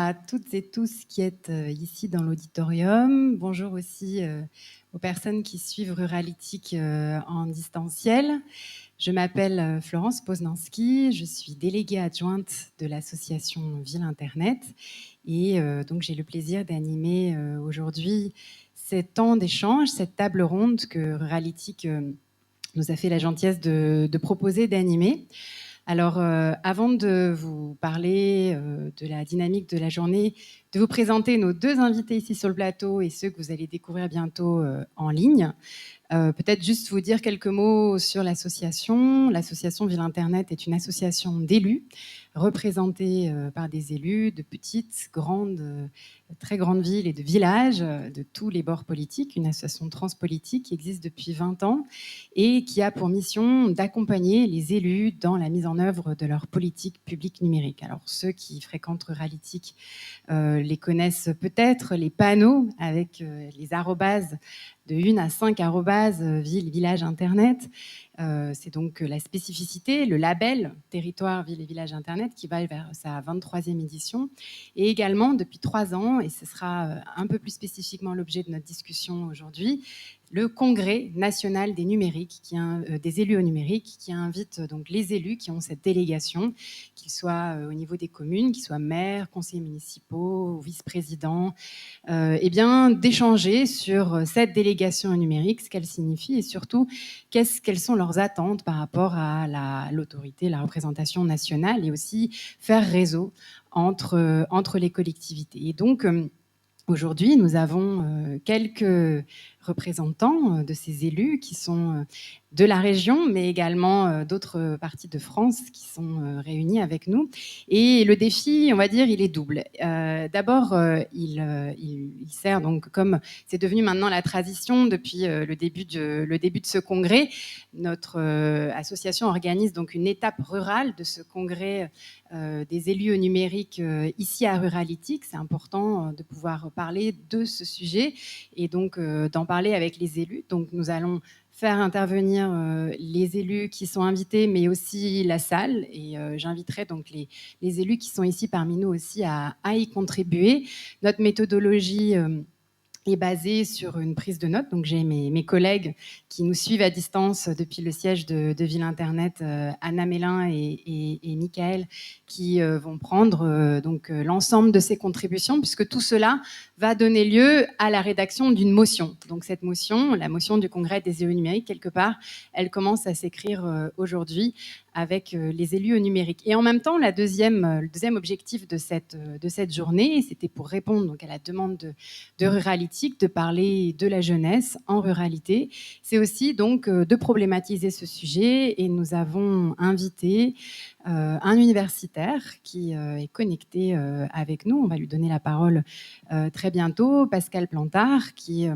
à toutes et tous qui êtes ici dans l'auditorium. Bonjour aussi aux personnes qui suivent Ruralytique en distanciel. Je m'appelle Florence Poznanski, je suis déléguée adjointe de l'association Ville Internet et donc j'ai le plaisir d'animer aujourd'hui cet temps d'échange, cette table ronde que Ruralytique nous a fait la gentillesse de proposer d'animer. Alors, avant de vous parler de la dynamique de la journée, de vous présenter nos deux invités ici sur le plateau et ceux que vous allez découvrir bientôt en ligne, peut-être juste vous dire quelques mots sur l'association. L'association Ville Internet est une association d'élus, représentée par des élus de petites, grandes, très grandes villes et de villages de tous les bords politiques, une association transpolitique qui existe depuis 20 ans et qui a pour mission d'accompagner les élus dans la mise en œuvre de leur politique publique numérique. Alors ceux qui fréquentent Ruralytique les connaissent peut-être, les panneaux avec les arrobases de 1 à 5 arrobases ville, village, internet. C'est donc la spécificité, le label territoire, ville et village, internet qui va vers sa 23e édition. Et également, depuis 3 ans, et ce sera un peu plus spécifiquement l'objet de notre discussion aujourd'hui, le Congrès national des numériques, des élus au numérique, qui invite donc les élus qui ont cette délégation, qu'ils soient au niveau des communes, qu'ils soient maires, conseillers municipaux, vice-présidents, d'échanger sur cette délégation au numérique, ce qu'elle signifie et surtout quelles sont leurs attentes par rapport à l'autorité, la représentation nationale et aussi faire réseau entre les collectivités. Et donc, aujourd'hui, nous avons quelques représentants de ces élus qui sont de la région, mais également d'autres parties de France qui sont réunis avec nous. Et le défi, on va dire, il est double. D'abord, il sert donc, comme c'est devenu maintenant la tradition depuis le début de ce congrès, notre association organise donc une étape rurale de ce congrès des élus au numérique ici à Ruralytique. C'est important de pouvoir parler de ce sujet et donc d'en parler avec les élus. Donc nous allons faire intervenir les élus qui sont invités, mais aussi la salle. Et j'inviterai donc les élus qui sont ici parmi nous aussi à y contribuer. Notre méthodologie est basée sur une prise de notes. Donc j'ai mes collègues qui nous suivent à distance depuis le siège de Ville Internet, Anna Mélin et Michael, qui vont prendre l'ensemble de ces contributions, puisque tout cela va donner lieu à la rédaction d'une motion. Donc cette motion, la motion du Congrès des élus numériques, quelque part, elle commence à s'écrire aujourd'hui avec les élus au numérique. Et en même temps, le deuxième objectif de cette journée, c'était pour répondre donc à la demande de Ruralytique, de parler de la jeunesse en ruralité. C'est aussi donc de problématiser ce sujet et nous avons invité un universitaire qui est connecté avec nous. On va lui donner la parole très bientôt, Pascal Plantard, qui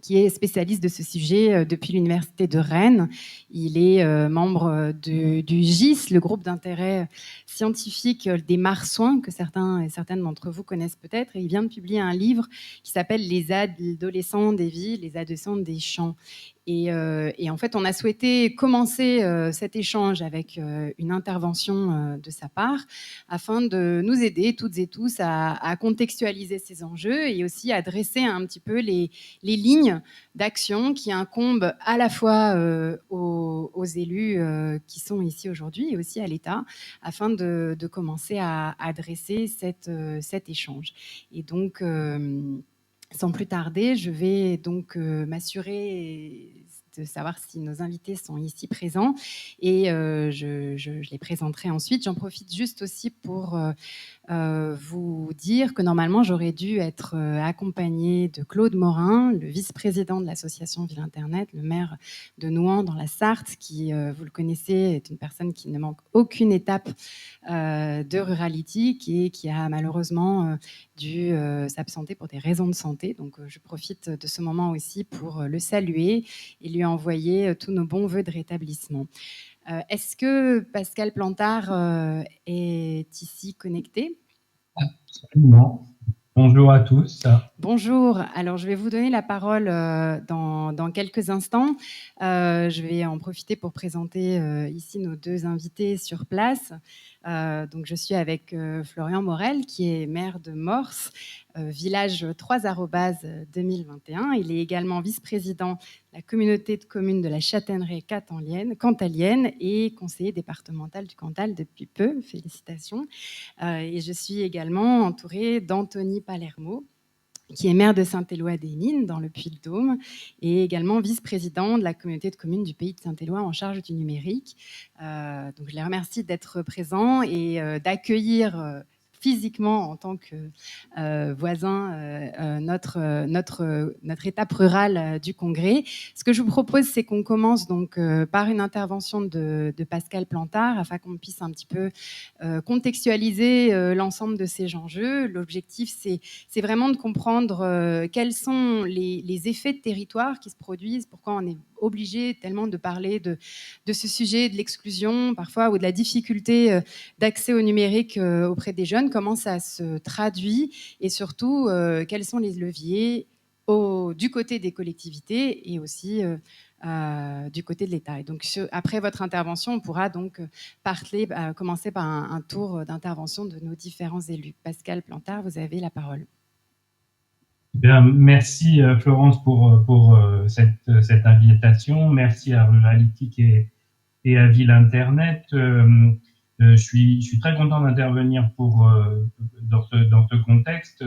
est spécialiste de ce sujet depuis l'Université de Rennes. Il est membre du GIS, le groupe d'intérêt scientifique des Marsouins, que certains et certaines d'entre vous connaissent peut-être. Et il vient de publier un livre qui s'appelle « Les adolescents des villes, les adolescents des champs ». Et en fait, on a souhaité commencer cet échange avec une intervention de sa part afin de nous aider toutes et tous à contextualiser ces enjeux et aussi à dresser un petit peu les lignes d'action qui incombent à la fois aux élus qui sont ici aujourd'hui et aussi à l'État afin de commencer à adresser cet échange. Et donc, sans plus tarder, je vais donc m'assurer de savoir si nos invités sont ici présents et je les présenterai ensuite. J'en profite juste aussi pour vous dire que normalement j'aurais dû être accompagnée de Claude Morin, le vice-président de l'association Ville Internet, le maire de Nouan dans la Sarthe, qui, vous le connaissez, est une personne qui ne manque aucune étape de Ruralytique et qui a malheureusement dû s'absenter pour des raisons de santé. Donc je profite de ce moment aussi pour le saluer et lui envoyer tous nos bons vœux de rétablissement. Est-ce que Pascal Plantard est ici connecté ? Absolument. Bonjour à tous. Bonjour. Alors, je vais vous donner la parole dans quelques instants. Je vais en profiter pour présenter ici nos deux invités sur place. Donc, je suis avec Florian Morel, qui est maire de Morse, village 3 arrobase 2021. Il est également vice-président de la communauté de communes de la Châtaigneraie cantalienne et conseiller départemental du Cantal depuis peu. Félicitations. Et je suis également entourée d'Anthony Palermo, qui est maire de Saint-Éloi-des-Mines, dans le Puy-de-Dôme, et également vice-président de la communauté de communes du pays de Saint-Éloi en charge du numérique. Donc, je les remercie d'être présents et d'accueillir physiquement en tant que voisin notre étape rurale du Congrès. Ce que je vous propose, c'est qu'on commence donc par une intervention de Pascal Plantard afin qu'on puisse un petit peu contextualiser l'ensemble de ces enjeux. L'objectif, c'est vraiment de comprendre quels sont les effets de territoire qui se produisent, pourquoi on est obligé tellement de parler de ce sujet de l'exclusion parfois ou de la difficulté d'accès au numérique auprès des jeunes, comment ça se traduit et surtout quels sont les leviers du côté des collectivités et aussi du côté de l'État. Et donc, après votre intervention, on pourra donc commencer par un tour d'intervention de nos différents élus. Pascal Plantard, vous avez la parole. Bien, merci Florence pour cette invitation. Merci à Ruralytic et à Ville Internet. Je suis très content d'intervenir dans ce contexte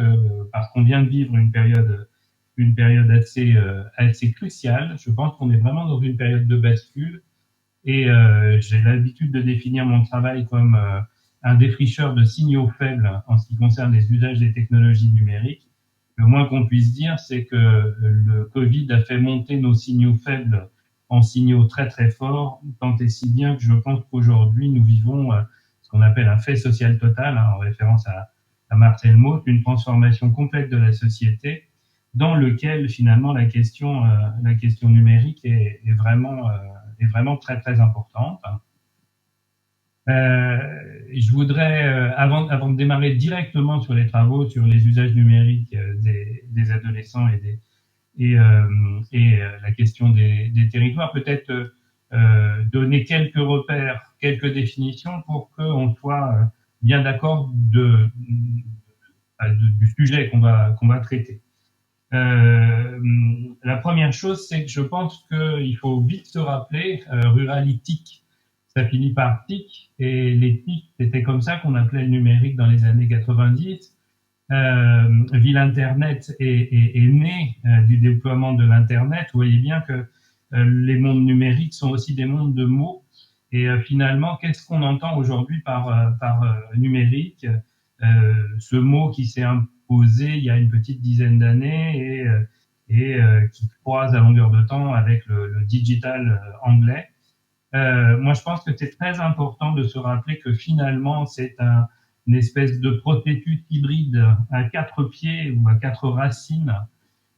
parce qu'on vient de vivre une période assez cruciale. Je pense qu'on est vraiment dans une période de bascule et j'ai l'habitude de définir mon travail comme un défricheur de signaux faibles en ce qui concerne les usages des technologies numériques. Le moins qu'on puisse dire, c'est que le Covid a fait monter nos signaux faibles en signaux très très forts, tant et si bien que je pense qu'aujourd'hui nous vivons ce qu'on appelle un fait social total, en référence à Marcel Mauss, une transformation complète de la société, dans lequel finalement la question numérique est vraiment très très importante. Je voudrais, avant de démarrer directement sur les travaux sur les usages numériques des adolescents et la question des territoires, peut-être donner quelques repères, quelques définitions pour qu'on soit bien d'accord du sujet qu'on va traiter. La première chose, c'est que je pense qu'il faut vite se rappeler, Ruralytic, ça finit par TIC, et les TIC, c'était comme ça qu'on appelait le numérique dans les années 90. Ville Internet est né du déploiement de l'Internet. Vous voyez bien que les mondes numériques sont aussi des mondes de mots. Et finalement, qu'est-ce qu'on entend aujourd'hui par numérique? Ce mot qui s'est imposé il y a une petite dizaine d'années et qui croise à longueur de temps avec le digital anglais. Moi, je pense que c'est très important de se rappeler que finalement, c'est une espèce de processus hybride à 4 pieds ou à 4 racines,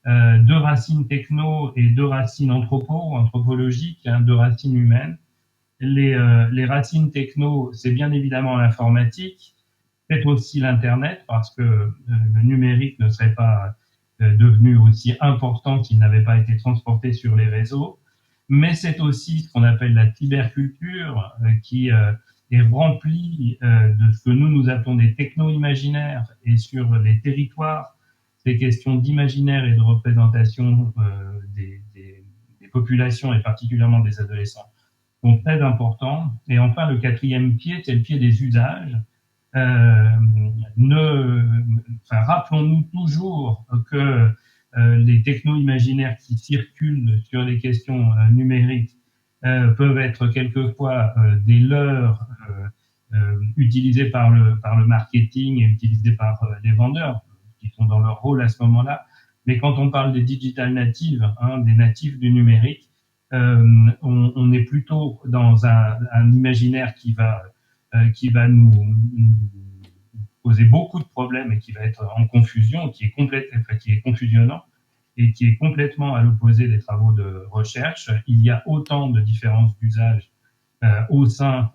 2 racines techno et 2 racines anthropologiques, 2 racines humaines. Les racines techno, c'est bien évidemment l'informatique, peut-être aussi l'Internet, parce que le numérique ne serait pas devenu aussi important s'il n'avait pas été transporté sur les réseaux. Mais c'est aussi ce qu'on appelle la cyberculture, qui est remplie de ce que nous appelons des techno-imaginaires. Et sur les territoires, ces questions d'imaginaire et de représentation des populations, et particulièrement des adolescents, sont très importants. Et enfin, le quatrième pied, c'est le pied des usages. Rappelons-nous toujours que les techno-imaginaires qui circulent sur les questions numériques peuvent être quelquefois des leurres utilisés par le marketing et utilisés par les vendeurs qui sont dans leur rôle à ce moment-là. Mais quand on parle des digital natives, des natifs du numérique, on est plutôt dans un imaginaire qui va nous poser beaucoup de problèmes et qui va être en confusion, qui est confusionnant et qui est complètement à l'opposé des travaux de recherche. Il y a autant de différences d'usage au sein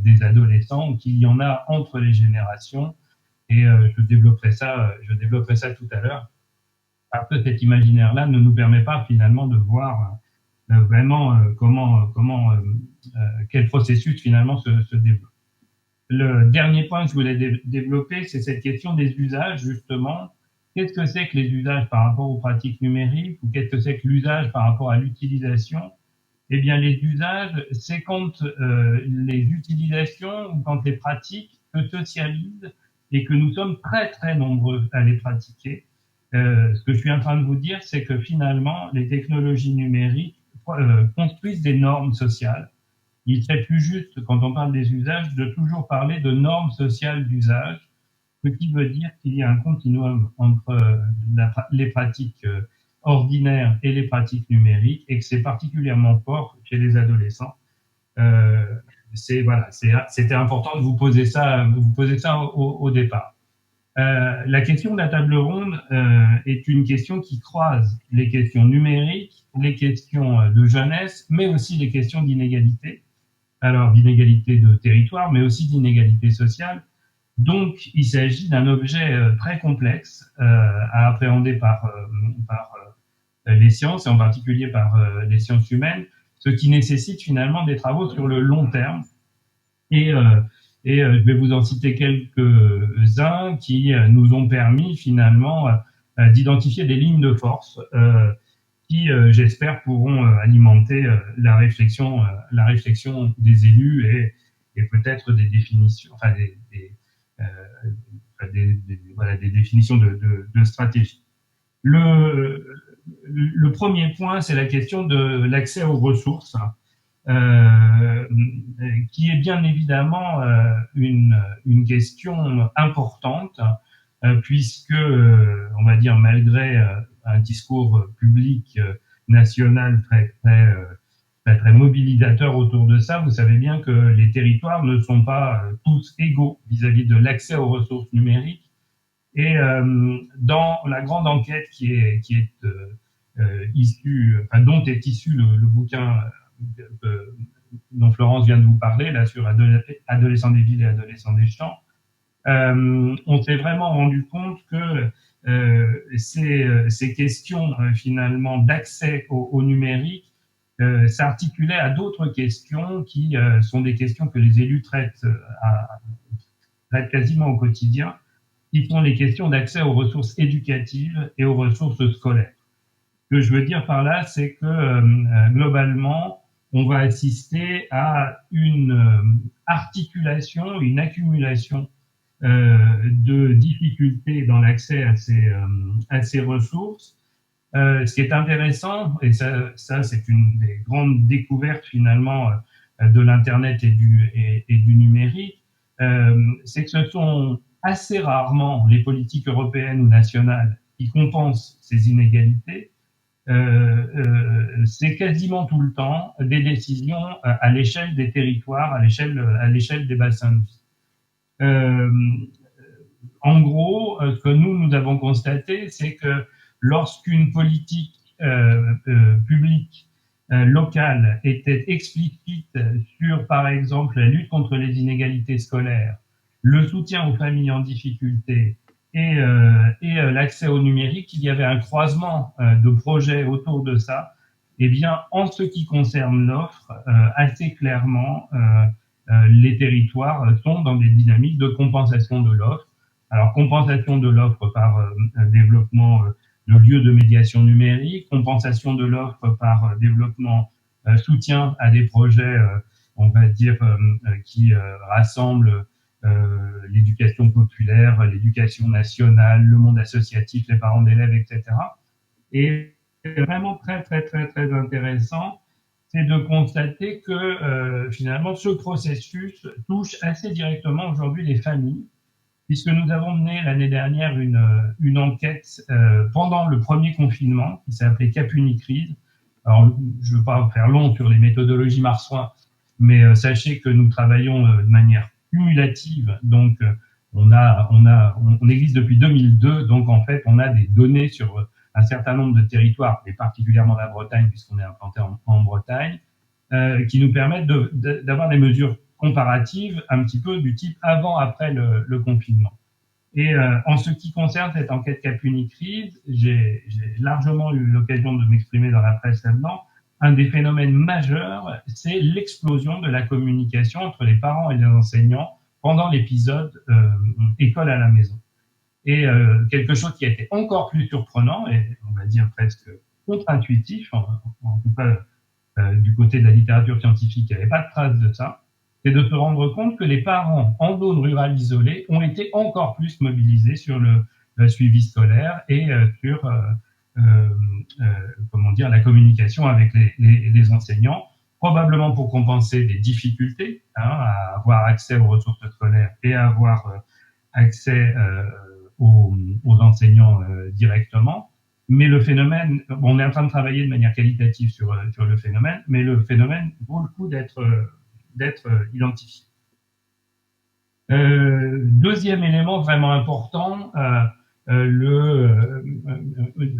des adolescents qu'il y en a entre les générations. Et je développerai ça tout à l'heure. Parce que cet imaginaire-là ne nous permet pas finalement de voir vraiment quel processus finalement se développe. Le dernier point que je voulais développer, c'est cette question des usages, justement. Qu'est-ce que c'est que les usages par rapport aux pratiques numériques ou qu'est-ce que c'est que l'usage par rapport à l'utilisation? Eh bien, les usages, c'est quand les utilisations ou quand les pratiques se socialisent et que nous sommes très, très nombreux à les pratiquer. Ce que je suis en train de vous dire, c'est que finalement, les technologies numériques construisent des normes sociales. Il serait plus juste, quand on parle des usages, de toujours parler de normes sociales d'usage, ce qui veut dire qu'il y a un continuum entre les pratiques ordinaires et les pratiques numériques, et que c'est particulièrement fort chez les adolescents. Euh, voilà, c'était important de vous poser ça au départ. La question de la table ronde est une question qui croise les questions numériques, les questions de jeunesse, mais aussi les questions d'inégalité. Alors d'inégalité de territoire, mais aussi d'inégalité sociale. Donc, il s'agit d'un objet très complexe à appréhender par les sciences, et en particulier par les sciences humaines, ce qui nécessite finalement des travaux sur le long terme. Et, euh, je vais vous en citer quelques-uns qui nous ont permis finalement d'identifier des lignes de force qui, j'espère, pourront alimenter la réflexion des élus et peut-être des définitions, enfin voilà, des définitions de stratégie. Le, le premier point, c'est la question de l'accès aux ressources, euh, qui est bien évidemment une question importante, puisque, on va dire, malgré un discours public national très mobilisateur autour de ça, vous savez bien que les territoires ne sont pas tous égaux vis-à-vis de l'accès aux ressources numériques. Et dans la grande enquête qui est issue, enfin, dont est issu le bouquin dont Florence vient de vous parler, là, sur adolescents des villes et adolescents des champs, on s'est vraiment rendu compte que ces questions finalement d'accès au numérique s'articulaient à d'autres questions qui sont des questions que les élus traitent quasiment au quotidien, qui sont les questions d'accès aux ressources éducatives et aux ressources scolaires. Ce que je veux dire par là, c'est que globalement, on va assister à une articulation, une accumulation de difficultés dans l'accès à ces ressources. Ce qui est intéressant, et ça c'est une des grandes découvertes finalement de l'Internet et du numérique, c'est que ce sont assez rarement les politiques européennes ou nationales qui compensent ces inégalités. C'est quasiment tout le temps des décisions à l'échelle des territoires, à l'échelle des bassins de vie. En gros, ce que nous avons constaté, c'est que lorsqu'une politique publique locale était explicite sur, par exemple, la lutte contre les inégalités scolaires, le soutien aux familles en difficulté et l'accès au numérique, il y avait un croisement de projets autour de ça. Eh bien, en ce qui concerne l'offre, assez clairement, les territoires sont dans des dynamiques de compensation de l'offre. Alors, compensation de l'offre par développement de lieux de médiation numérique, compensation de l'offre par développement, soutien à des projets, on va dire, qui rassemblent l'éducation populaire, l'éducation nationale, le monde associatif, les parents d'élèves, etc. Et vraiment très intéressant, c'est de constater que finalement ce processus touche assez directement aujourd'hui les familles, puisque nous avons mené l'année dernière une enquête pendant le premier confinement qui s'appelait Cap-Unicrise. Alors, je ne veux pas faire long sur les méthodologies Marsouin, mais sachez que nous travaillons de manière cumulative. Donc, on existe depuis 2002, donc en fait, on a des données sur un certain nombre de territoires, et particulièrement la Bretagne, puisqu'on est implanté en Bretagne, qui nous permettent d'avoir des mesures comparatives un petit peu du type avant-après le confinement. Et en ce qui concerne cette enquête Cap-Unicrise, j'ai largement eu l'occasion de m'exprimer dans la presse là-dedans. Un des phénomènes majeurs, c'est l'explosion de la communication entre les parents et les enseignants pendant l'épisode école à la maison. Et quelque chose qui a été encore plus surprenant et on va dire presque contre-intuitif, en tout cas du côté de la littérature scientifique, il n'y avait pas de trace de ça, c'est de se rendre compte que les parents en zone rurale isolée ont été encore plus mobilisés sur le suivi scolaire et sur comment dire, la communication avec les enseignants, probablement pour compenser des difficultés à avoir accès aux ressources scolaires et à avoir accès aux enseignants directement. Mais le phénomène, on est en train de travailler de manière qualitative sur le phénomène, mais le phénomène vaut le coup d'être identifié. Deuxième élément vraiment important,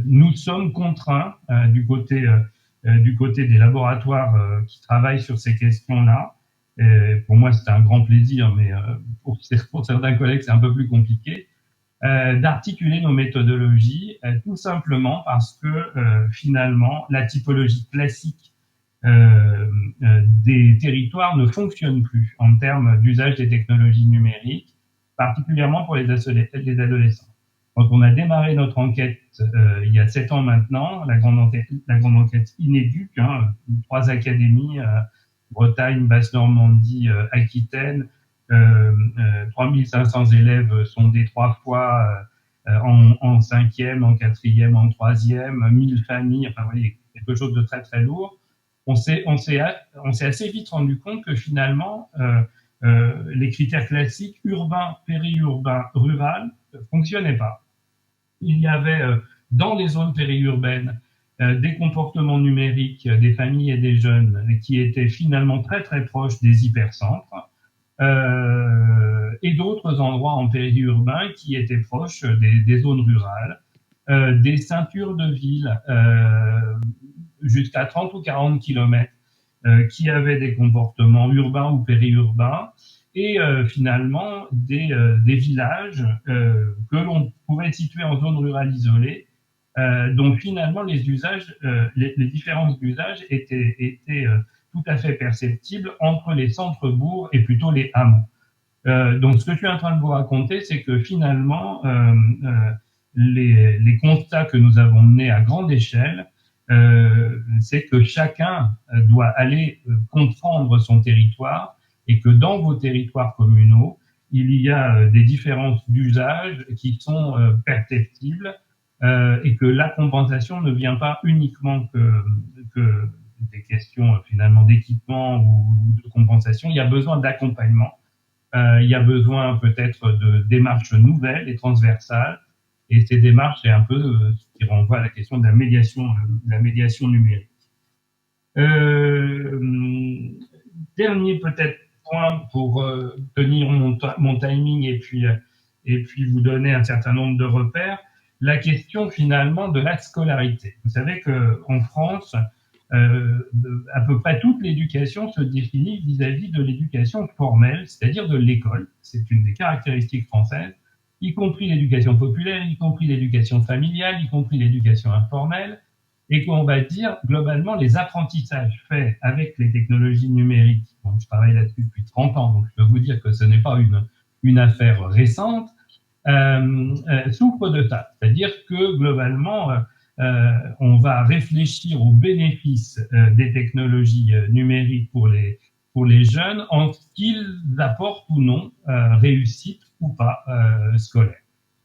nous sommes contraints du côté des laboratoires qui travaillent sur ces questions-là. Pour moi, c'est un grand plaisir, mais pour certains collègues, c'est un peu plus compliqué. D'articuler nos méthodologies, tout simplement parce que finalement, la typologie classique des territoires ne fonctionne plus en termes d'usage des technologies numériques, particulièrement pour les adolescents. Quand on a démarré notre enquête il y a 7 ans maintenant, la grande enquête Inéduc, 3 académies, Bretagne, Basse-Normandie, Aquitaine, 3500 élèves sondés 3 fois en 5e, en 4e, en 3e, 1000 familles, enfin vous voyez, quelque chose de très très lourd. On s'est assez vite rendu compte que finalement les critères classiques urbain, périurbain, rural fonctionnaient pas. Il y avait dans les zones périurbaines des comportements numériques des familles et des jeunes qui étaient finalement très très proches des hypercentres. Et d'autres endroits en périurbain qui étaient proches des zones rurales, des ceintures de villes jusqu'à 30 ou 40 kilomètres qui avaient des comportements urbains ou périurbains et finalement des villages que l'on pouvait situer en zone rurale isolée, dont finalement les usages, les différences d'usage étaient tout à fait perceptibles entre les centres-bourgs et plutôt les hameaux. Donc ce que je suis en train de vous raconter, c'est que finalement les constats que nous avons menés à grande échelle, c'est que chacun doit aller comprendre son territoire et que dans vos territoires communaux, il y a des différences d'usage qui sont perceptibles et que la compensation ne vient pas uniquement que des questions finalement d'équipement ou de compensation. Il y a besoin d'accompagnement. Il y a besoin peut-être de démarches nouvelles et transversales. Et ces démarches, c'est un peu ce qui renvoie à la question de la médiation numérique. Dernier peut-être point pour tenir mon timing et puis vous donner un certain nombre de repères, la question finalement de la scolarité. Vous savez qu'en France, à peu près toute l'éducation se définit vis-à-vis de l'éducation formelle, c'est-à-dire de l'école. C'est une des caractéristiques françaises, y compris l'éducation populaire, y compris l'éducation familiale, y compris l'éducation informelle, et qu'on va dire globalement les apprentissages faits avec les technologies numériques. Donc, je travaille là-dessus depuis 30 ans, donc je peux vous dire que ce n'est pas une affaire récente, souffrent de ça. C'est-à-dire que globalement, on va réfléchir aux bénéfices des technologies numériques pour les jeunes en ce qu'ils apportent ou non réussite ou pas scolaire.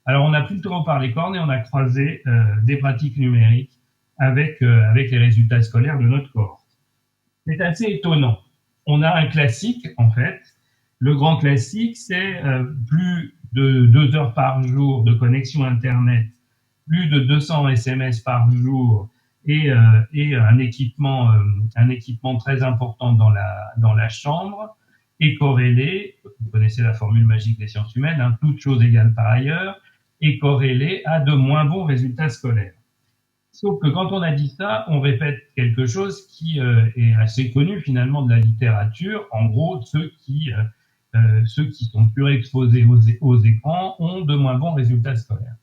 Alors on a pris le taureau par les cornes et on a croisé des pratiques numériques avec les résultats scolaires de notre cohorte. C'est assez étonnant. On a un classique en fait. Le grand classique, c'est plus de 2 heures par jour de connexion Internet, plus de 200 SMS par jour et un équipement très important dans la chambre est corrélé, vous connaissez la formule magique des sciences humaines, toutes choses égales par ailleurs, est corrélé à de moins bons résultats scolaires. Sauf que quand on a dit ça, on répète quelque chose qui est assez connu finalement de la littérature. En gros, ceux qui sont surexposés aux écrans ont de moins bons résultats scolaires.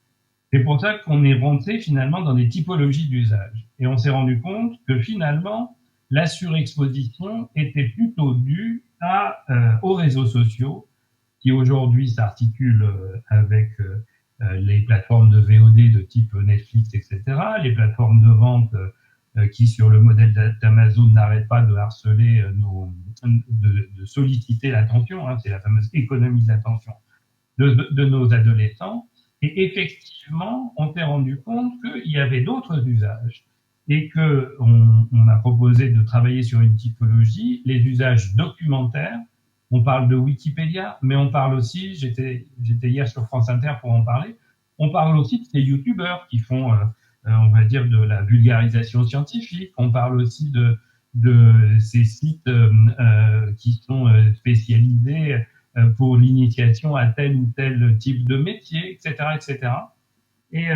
C'est pour ça qu'on est rentré finalement dans des typologies d'usage. Et on s'est rendu compte que finalement, la surexposition était plutôt due aux réseaux sociaux qui aujourd'hui s'articule avec les plateformes de VOD de type Netflix, etc., les plateformes de vente qui, sur le modèle d'Amazon, n'arrêtent pas de harceler, de solliciter l'attention, hein, c'est la fameuse économie de l'attention de nos adolescents. Et effectivement, on s'est rendu compte qu'il y avait d'autres usages et qu'on a proposé de travailler sur une typologie, les usages documentaires. On parle de Wikipédia, mais on parle aussi, j'étais hier sur France Inter pour en parler, on parle aussi de ces youtubeurs qui font, on va dire, de la vulgarisation scientifique, on parle aussi de ces sites qui sont spécialisés pour l'initiation à tel ou tel type de métier, etc., etc. Et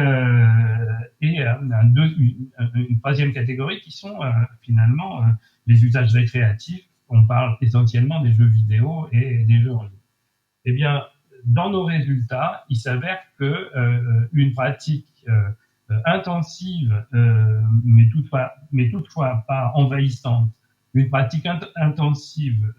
une troisième catégorie qui sont finalement les usages récréatifs. On parle essentiellement des jeux vidéo et des jeux en ligne. Eh bien, dans nos résultats, il s'avère que une pratique intensive, mais toutefois pas envahissante, une pratique intensive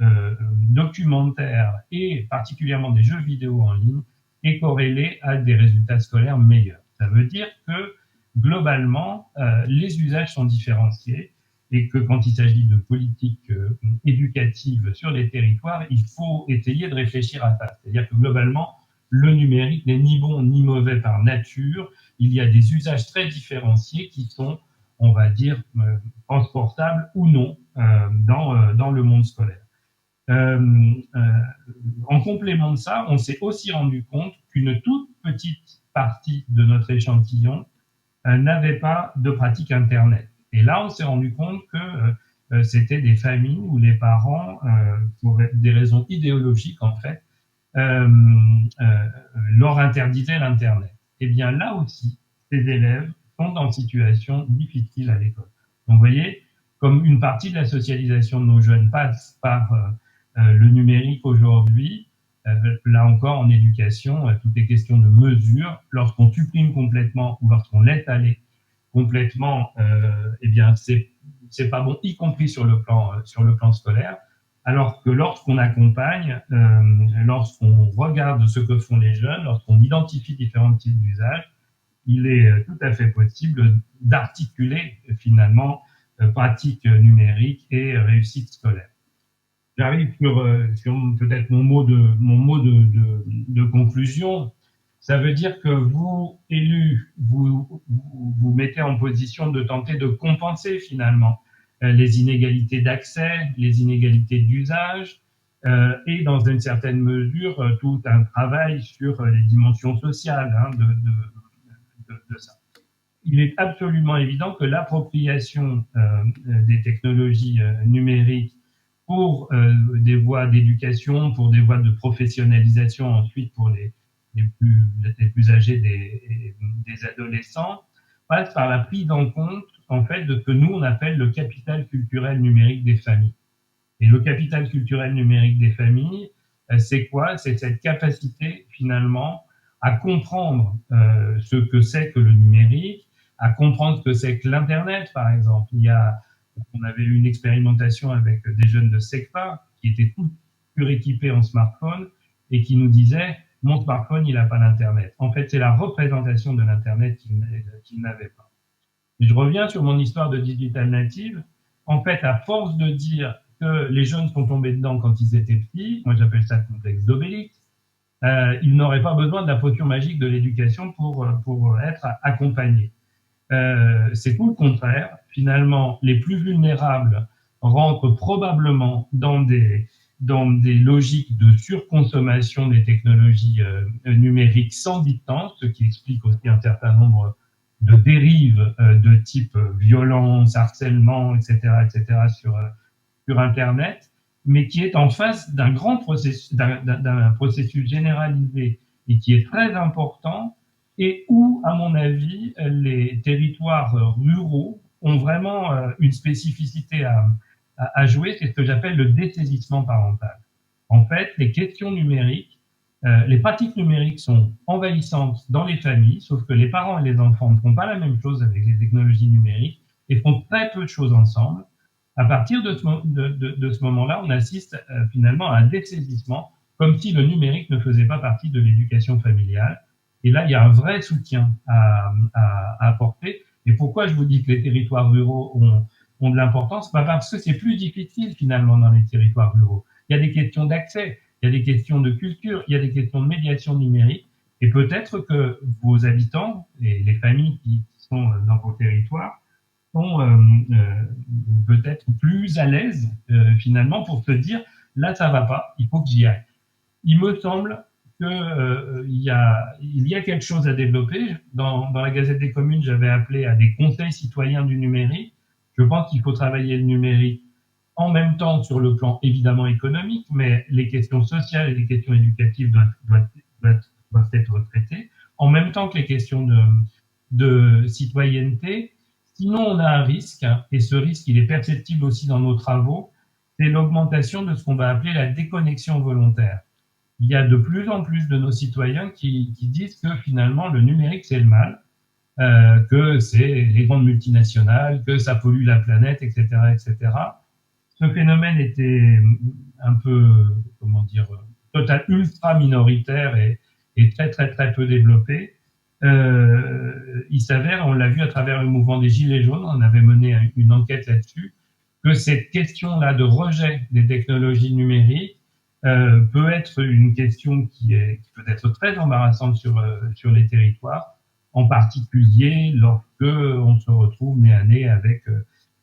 documentaire et particulièrement des jeux vidéo en ligne est corrélée à des résultats scolaires meilleurs. Ça veut dire que globalement, les usages sont différenciés et que quand il s'agit de politique éducative sur les territoires, il faut essayer de réfléchir à ça. C'est-à-dire que globalement, le numérique n'est ni bon ni mauvais par nature. Il y a des usages très différenciés qui sont, on va dire, transportables ou non dans le monde scolaire. En complément de ça, on s'est aussi rendu compte qu'une toute petite partie de notre échantillon n'avait pas de pratique Internet. Et là, on s'est rendu compte que c'était des familles où les parents, pour des raisons idéologiques en fait, leur interdisaient l'Internet. Et bien là aussi, ces élèves sont en situation difficile à l'école. Donc vous voyez, comme une partie de la socialisation de nos jeunes passe par le numérique aujourd'hui, là encore en éducation, toutes les questions de mesure, lorsqu'on supprime complètement ou lorsqu'on laisse aller complètement, eh bien c'est pas bon, y compris sur le plan scolaire. Alors que lorsqu'on accompagne, lorsqu'on regarde ce que font les jeunes, lorsqu'on identifie différents types d'usages, il est tout à fait possible d'articuler finalement pratique numérique et réussite scolaire. J'arrive sur peut-être mon mot de conclusion. Ça veut dire que vous, élus, vous mettez en position de tenter de compenser finalement les inégalités d'accès, les inégalités d'usage, et dans une certaine mesure tout un travail sur les dimensions sociales de ça. Il est absolument évident que l'appropriation des technologies numériques pour des voies d'éducation, pour des voies de professionnalisation, ensuite pour les plus âgés des adolescents, passe par la prise en compte, en fait, de ce que nous, on appelle le capital culturel numérique des familles. Et le capital culturel numérique des familles, c'est quoi? C'est cette capacité, finalement, à comprendre ce que c'est que le numérique, à comprendre ce que c'est que l'Internet, par exemple. On avait eu une expérimentation avec des jeunes de SECPA qui étaient tous suréquipés en smartphone et qui nous disaient « mon smartphone, il n'a pas d'Internet ». En fait, c'est la représentation de l'Internet qu'il n'avait pas. Et je reviens sur mon histoire de digital native. En fait, à force de dire que les jeunes sont tombés dedans quand ils étaient petits, moi j'appelle ça le complexe d'Obélix, ils n'auraient pas besoin de la potion magique de l'éducation pour être accompagnés. C'est tout le contraire. Finalement, les plus vulnérables rentrent probablement dans des logiques de surconsommation des technologies numériques sans distance, ce qui explique aussi un certain nombre de dérives de type violence, harcèlement, etc., sur Internet, mais qui est en face d'un grand processus, d'un processus généralisé et qui est très important, et où, à mon avis, les territoires ruraux ont vraiment une spécificité à jouer, c'est ce que j'appelle le dessaisissement parental. En fait, les questions numériques, les pratiques numériques sont envahissantes dans les familles, sauf que les parents et les enfants ne font pas la même chose avec les technologies numériques et font très peu de choses ensemble. À partir de ce moment-là, on assiste finalement à un dessaisissement, comme si le numérique ne faisait pas partie de l'éducation familiale. Et là, il y a un vrai soutien à apporter. Et pourquoi je vous dis que les territoires ruraux ont de l'importance? Parce que c'est plus difficile finalement dans les territoires ruraux. Il y a des questions d'accès, il y a des questions de culture, il y a des questions de médiation numérique. Et peut-être que vos habitants et les familles qui sont dans vos territoires sont peut-être plus à l'aise finalement pour se dire là ça va pas, il faut que j'y aille. Il me semble que il y a quelque chose à développer. Dans la Gazette des communes, j'avais appelé à des conseils citoyens du numérique. Je pense qu'il faut travailler le numérique en même temps sur le plan évidemment économique, mais les questions sociales et les questions éducatives doivent être traitées en même temps que les questions de citoyenneté. Sinon, on a un risque, et ce risque, il est perceptible aussi dans nos travaux, c'est l'augmentation de ce qu'on va appeler la déconnexion volontaire. Il y a de plus en plus de nos citoyens qui disent que finalement le numérique c'est le mal, que c'est les grandes multinationales, que ça pollue la planète, etc., etc. Ce phénomène était un peu, comment dire, total ultra minoritaire et très très très peu développé. Il s'avère, on l'a vu à travers le mouvement des Gilets jaunes, on avait mené une enquête là-dessus, que cette question-là de rejet des technologies numériques peut être une question qui peut être très embarrassante sur les territoires, en particulier lorsque on se retrouve nez à nez avec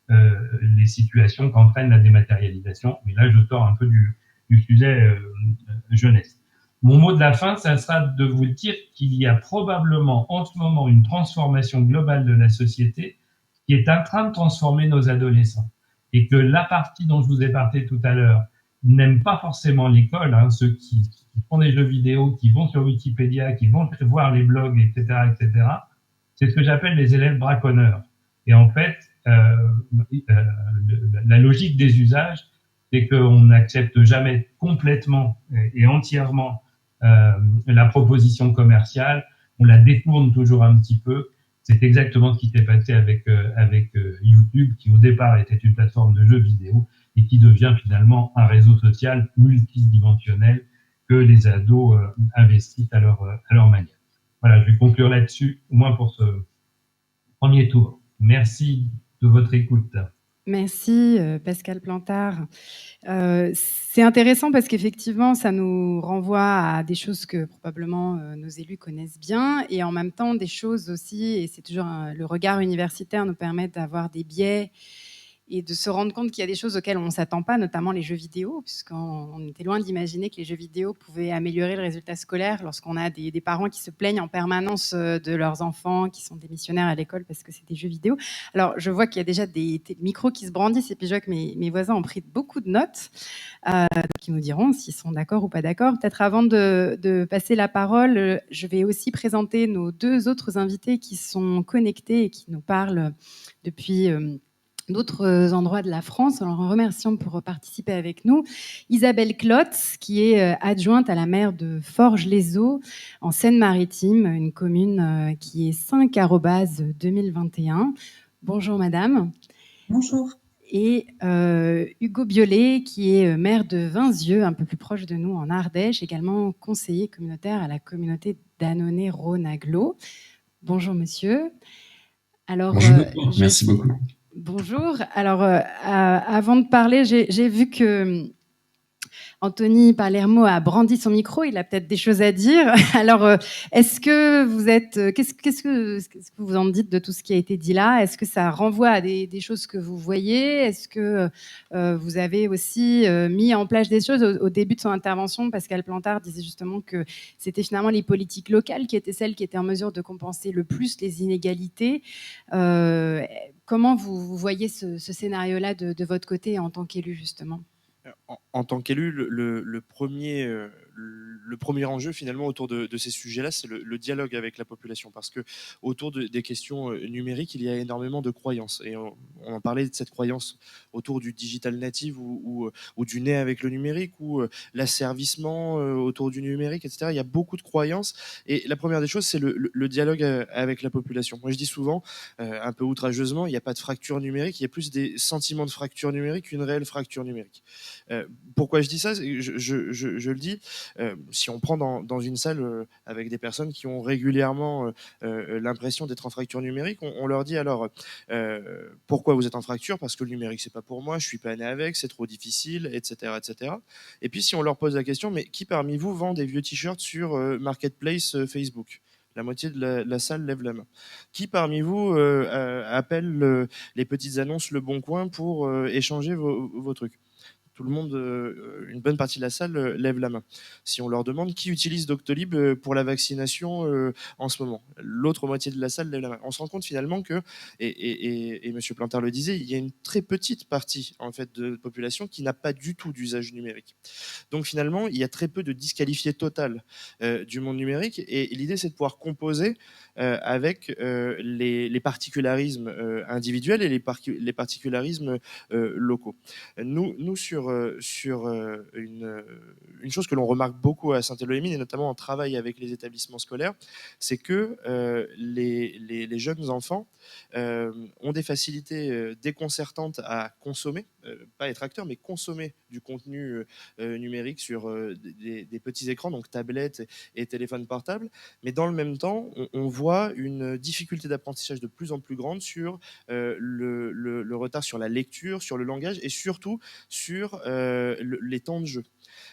les situations qu'entraîne la dématérialisation. Mais là, je sors un peu du sujet jeunesse. Mon mot de la fin, ça sera de vous dire qu'il y a probablement en ce moment une transformation globale de la société qui est en train de transformer nos adolescents. Et que la partie dont je vous ai parlé tout à l'heure n'aiment pas forcément l'école, hein, ceux qui font des jeux vidéo, qui vont sur Wikipédia, qui vont voir les blogs, etc., etc., c'est ce que j'appelle les élèves braconneurs. Et en fait, la logique des usages, c'est qu'on n'accepte jamais complètement et entièrement la proposition commerciale, on la détourne toujours un petit peu. C'est exactement ce qui s'est passé avec YouTube, qui au départ était une plateforme de jeux vidéo et qui devient finalement un réseau social multidimensionnel que les ados investissent à leur manière. Voilà, je vais conclure là-dessus, au moins pour ce premier tour. Merci de votre écoute. Merci Pascal Plantard. C'est intéressant parce qu'effectivement, ça nous renvoie à des choses que probablement nos élus connaissent bien et en même temps des choses aussi, et c'est toujours le regard universitaire nous permet d'avoir des biais et de se rendre compte qu'il y a des choses auxquelles on ne s'attend pas, notamment les jeux vidéo, puisqu'on était loin d'imaginer que les jeux vidéo pouvaient améliorer le résultat scolaire lorsqu'on a des parents qui se plaignent en permanence de leurs enfants qui sont démissionnaires à l'école parce que c'est des jeux vidéo. Alors, je vois qu'il y a déjà des micros qui se brandissent et puis je vois que mes voisins ont pris beaucoup de notes, qui nous diront s'ils sont d'accord ou pas d'accord. Peut-être avant de passer la parole, je vais aussi présenter nos deux autres invités qui sont connectés et qui nous parlent depuis d'autres endroits de la France. Alors, en remerciant pour participer avec nous Isabelle Clotz, qui est adjointe à la maire de Forges-les-Eaux, en Seine-Maritime, une commune qui est 5@2021. Bonjour madame. Bonjour. Et Hugo Biolay, qui est maire de Vinzieux, un peu plus proche de nous en Ardèche, également conseiller communautaire à la communauté d'Annonay-Rhône-Aglo. Bonjour monsieur. Alors, bonjour, merci beaucoup. Bonjour. Alors, avant de parler, j'ai vu que Anthony Palermo a brandi son micro. Il a peut-être des choses à dire. Alors, est-ce que vous êtes... Qu'est-ce que vous en dites de tout ce qui a été dit là? Est-ce que ça renvoie à des choses que vous voyez? Est-ce que vous avez aussi mis en place des choses au début de son intervention? Pascal Plantard disait justement que c'était finalement les politiques locales qui étaient celles qui étaient en mesure de compenser le plus les inégalités. Comment vous voyez ce scénario-là de votre côté en tant qu'élu, justement? En tant qu'élu, le premier enjeu finalement autour de ces sujets-là, c'est le dialogue avec la population, parce que autour des questions numériques, il y a énormément de croyances, et on en parlait de cette croyance autour du digital native ou du nez avec le numérique, ou l'asservissement autour du numérique, etc. Il y a beaucoup de croyances, et la première des choses, c'est le dialogue avec la population. Moi, je dis souvent, un peu outrageusement, il n'y a pas de fracture numérique, il y a plus des sentiments de fracture numérique qu'une réelle fracture numérique. Pourquoi je dis ça? Je le dis si on prend dans une salle avec des personnes qui ont régulièrement l'impression d'être en fracture numérique, on leur dit alors pourquoi vous êtes en fracture? Parce que le numérique c'est pas pour moi, je suis pas né avec, c'est trop difficile, etc., etc. Et puis si on leur pose la question, mais qui parmi vous vend des vieux t-shirts sur Marketplace Facebook? La moitié de la salle lève la main. Qui parmi vous appelle les petites annonces Le Bon Coin pour échanger vos trucs? Tout le monde, une bonne partie de la salle lève la main. Si on leur demande qui utilise Doctolib pour la vaccination en ce moment, l'autre moitié de la salle lève la main. On se rend compte finalement que, et M. Plantard le disait, il y a une très petite partie en fait de la population qui n'a pas du tout d'usage numérique. Donc finalement, il y a très peu de disqualifiés total du monde numérique. Et l'idée, c'est de pouvoir composer avec les particularismes individuels et les particularismes locaux. Nous sur une chose que l'on remarque beaucoup à Saint-Éloy-les-Mines, et notamment en travail avec les établissements scolaires, c'est que les jeunes enfants ont des facilités déconcertantes à consommer, pas être acteurs, mais consommer du contenu numérique sur des petits écrans, donc tablettes et téléphones portables. Mais dans le même temps, on voit une difficulté d'apprentissage de plus en plus grande sur le retard sur la lecture, sur le langage et surtout sur les temps de jeu.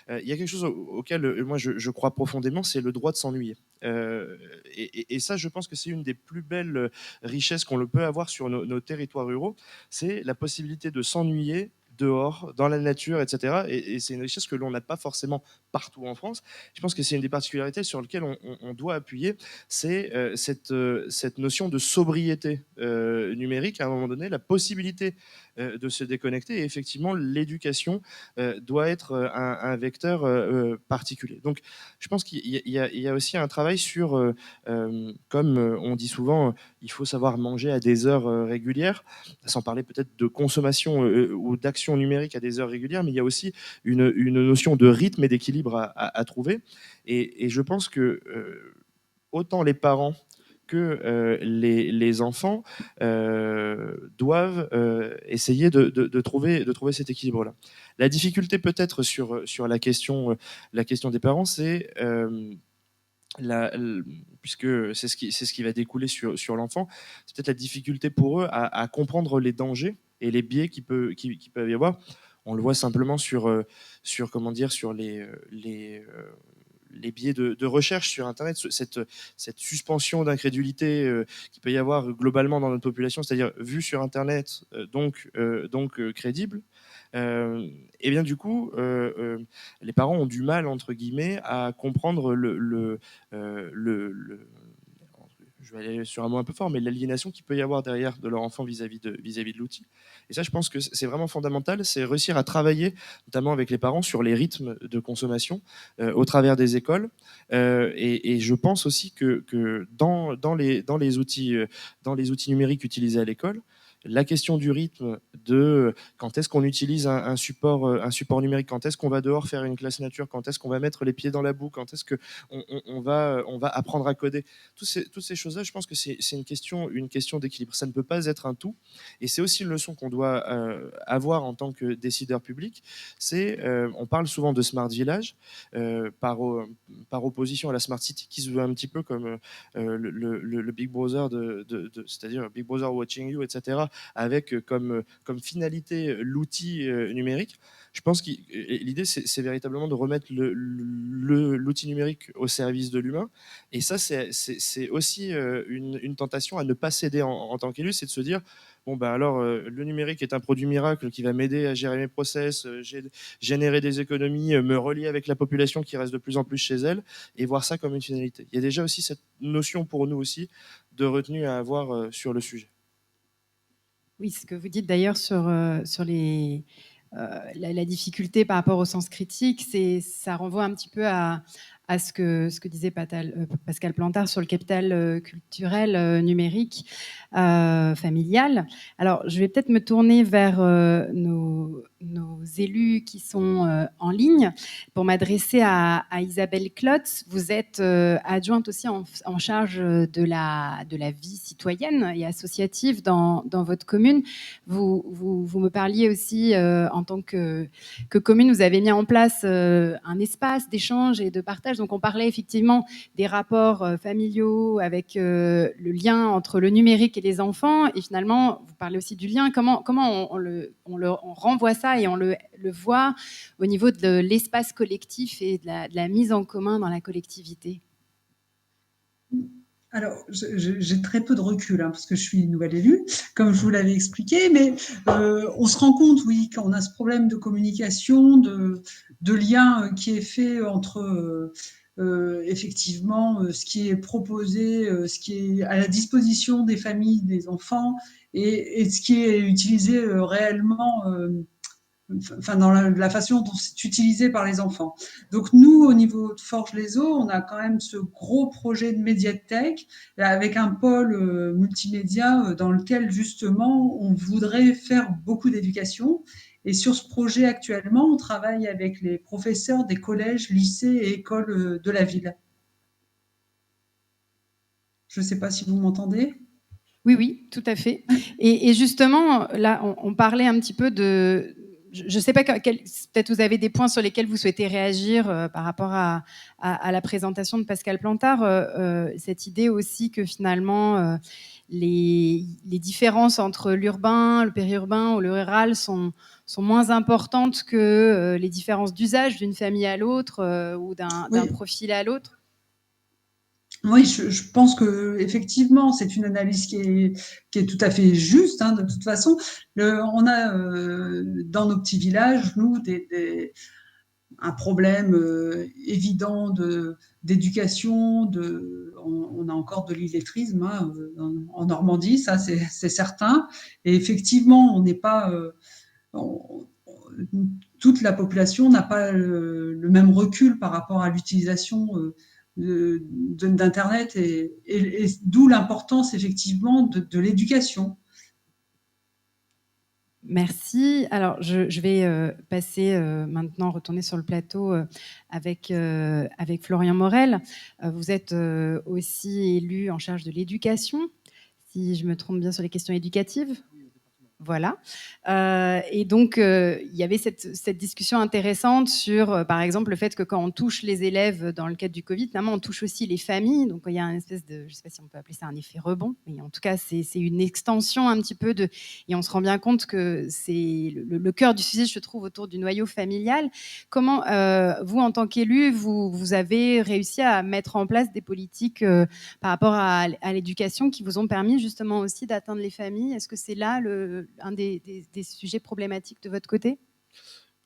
Il y a quelque chose auquel moi je crois profondément, c'est le droit de s'ennuyer. Et ça, je pense que c'est une des plus belles richesses qu'on peut avoir sur nos territoires ruraux, c'est la possibilité de s'ennuyer dehors, dans la nature, etc. Et c'est une richesse que l'on n'a pas forcément partout en France. Je pense que c'est une des particularités sur lesquelles on doit appuyer, c'est cette notion de sobriété numérique, à un moment donné, la possibilité de se déconnecter. Et effectivement, l'éducation doit être un vecteur particulier. Donc, je pense qu'il y a aussi un travail sur, comme on dit souvent, il faut savoir manger à des heures régulières, sans parler peut-être de consommation ou d'action numérique à des heures régulières, mais il y a aussi une notion de rythme et d'équilibre à trouver. Et je pense que autant les parents que les enfants doivent essayer de trouver cet équilibre-là. La difficulté peut-être sur la question des parents, c'est puisque c'est ce qui va découler sur l'enfant, c'est peut-être la difficulté pour eux à comprendre les dangers et les biais qui peuvent y avoir. On le voit simplement sur comment dire, sur les biais de recherche sur Internet, cette suspension d'incrédulité qu'il peut y avoir globalement dans notre population, c'est-à-dire vue sur Internet, donc crédible. Et bien du coup, les parents ont du mal, entre guillemets, à comprendre je vais aller sur un mot un peu fort, mais l'aliénation qu'il peut y avoir derrière de leur enfant vis-à-vis de l'outil. Et ça, je pense que c'est vraiment fondamental, c'est réussir à travailler, notamment avec les parents, sur les rythmes de consommation au travers des écoles. Et je pense aussi que dans les outils numériques utilisés à l'école, la question du rythme, de quand est-ce qu'on utilise un support numérique, quand est-ce qu'on va dehors faire une classe nature, quand est-ce qu'on va mettre les pieds dans la boue, quand est-ce qu'on va apprendre à coder, toutes ces choses-là, je pense que c'est une question d'équilibre. Ça ne peut pas être un tout. Et c'est aussi une leçon qu'on doit avoir en tant que décideur public. On parle souvent de smart village par opposition à la smart city, qui se veut un petit peu comme le Big Brother c'est-à-dire Big Brother watching you, etc., avec comme finalité l'outil numérique. Je pense que l'idée, c'est véritablement de remettre l'outil numérique au service de l'humain. Et ça, c'est aussi une tentation à ne pas céder en tant qu'élu, c'est de se dire, bon, ben alors, le numérique est un produit miracle qui va m'aider à gérer mes process, générer des économies, me relier avec la population qui reste de plus en plus chez elle, et voir ça comme une finalité. Il y a déjà aussi cette notion pour nous aussi de retenue à avoir sur le sujet. Oui, ce que vous dites d'ailleurs sur la difficulté par rapport au sens critique, ça renvoie un petit peu à à ce que disait Pascal Plantard sur le capital culturel numérique familial. Alors, je vais peut-être me tourner vers nos élus qui sont en ligne pour m'adresser à Isabelle Klotz. Vous êtes adjointe aussi en charge de la vie citoyenne et associative dans votre commune. Vous me parliez aussi en tant que commune, vous avez mis en place un espace d'échange et de partage. Donc on parlait effectivement des rapports familiaux avec le lien entre le numérique et les enfants. Et finalement, vous parlez aussi du lien. Comment on renvoie ça et on le voit au niveau de l'espace collectif et de la mise en commun dans la collectivité? Alors, j'ai très peu de recul, parce que je suis nouvelle élue, comme je vous l'avais expliqué, mais on se rend compte, oui, quand on a ce problème de communication, de lien qui est fait entre effectivement ce qui est proposé, ce qui est à la disposition des familles, des enfants, et ce qui est utilisé réellement enfin dans la façon dont c'est utilisé par les enfants. Donc nous, au niveau de Forges-les-Eaux, on a quand même ce gros projet de médiathèque avec un pôle multimédia dans lequel justement on voudrait faire beaucoup d'éducation. Et sur ce projet actuellement, on travaille avec les professeurs des collèges, lycées et écoles de la ville. Je ne sais pas si vous m'entendez. Oui, oui, tout à fait. Et justement, là, on parlait un petit peu de... Je ne sais pas, peut-être vous avez des points sur lesquels vous souhaitez réagir par rapport à la présentation de Pascal Plantard. Cette idée aussi que finalement, les différences entre l'urbain, le périurbain ou le rural sont moins importantes que les différences d'usage d'une famille à l'autre ou d'un profil à l'autre. Oui, je pense que effectivement, c'est une analyse qui est tout à fait juste. De toute façon, on a dans nos petits villages, nous, un problème évident d'éducation. On a encore de l'illettrisme en Normandie, ça c'est certain. Et effectivement, on n'est pas toute la population n'a pas le même recul par rapport à l'utilisation d'Internet et d'où l'importance effectivement de l'éducation. Merci. Alors, je vais passer maintenant, retourner sur le plateau avec Florian Morel. Vous êtes aussi élu en charge de l'éducation, si je me trompe bien sur les questions éducatives. Voilà. Et donc, il y avait cette discussion intéressante sur, par exemple, le fait que quand on touche les élèves dans le cadre du Covid, finalement, on touche aussi les familles. Donc, il y a une espèce de, je ne sais pas si on peut appeler ça un effet rebond, mais en tout cas, c'est une extension un petit peu de... Et on se rend bien compte que c'est le cœur du sujet, je trouve, autour du noyau familial. Comment, vous, en tant qu'élu, vous avez réussi à mettre en place des politiques par rapport à l'éducation qui vous ont permis justement aussi d'atteindre les familles? Est-ce que c'est là un des sujets problématiques de votre côté?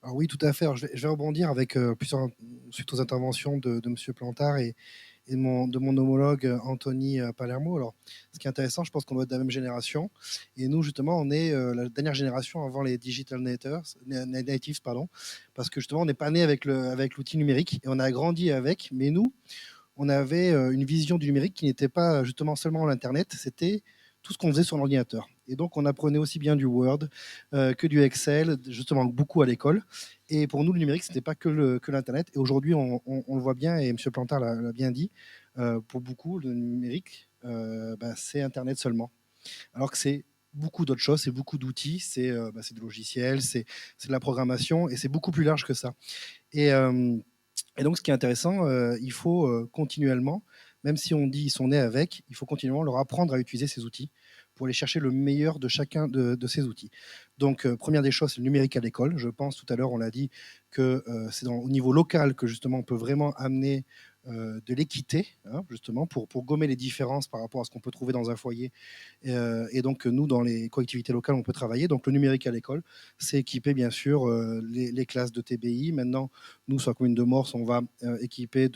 Alors oui, tout à fait. Alors, je vais rebondir avec suite aux interventions de M. Plantard et de mon homologue Anthony Palermo. Alors, ce qui est intéressant, je pense qu'on doit être de la même génération. Et nous, justement, on est la dernière génération avant les digital natives, parce que justement, on n'est pas né avec l'outil numérique et on a grandi avec. Mais nous, on avait une vision du numérique qui n'était pas justement seulement l'Internet, c'était tout ce qu'on faisait sur l'ordinateur. Et donc, on apprenait aussi bien du Word que du Excel, justement beaucoup à l'école. Et pour nous, le numérique, ce n'était pas que l'Internet. Et aujourd'hui, on le voit bien, et M. Plantard l'a bien dit, pour beaucoup, le numérique, c'est Internet seulement. Alors que c'est beaucoup d'autres choses, c'est beaucoup d'outils, c'est des logiciels, c'est de la programmation, et c'est beaucoup plus large que ça. Et donc, ce qui est intéressant, il faut continuellement, même si on dit ils sont nés avec, il faut continuellement leur apprendre à utiliser ces outils pour aller chercher le meilleur de chacun de ces outils. Donc, première des choses, c'est le numérique à l'école. Je pense, tout à l'heure, on l'a dit, que c'est au niveau local que justement on peut vraiment amener de l'équité, justement, pour gommer les différences par rapport à ce qu'on peut trouver dans un foyer. Et donc, nous, dans les collectivités locales, on peut travailler. Donc, le numérique à l'école, c'est équiper, bien sûr, les classes de TBI. Maintenant, nous, sur la commune de Morse, on va équiper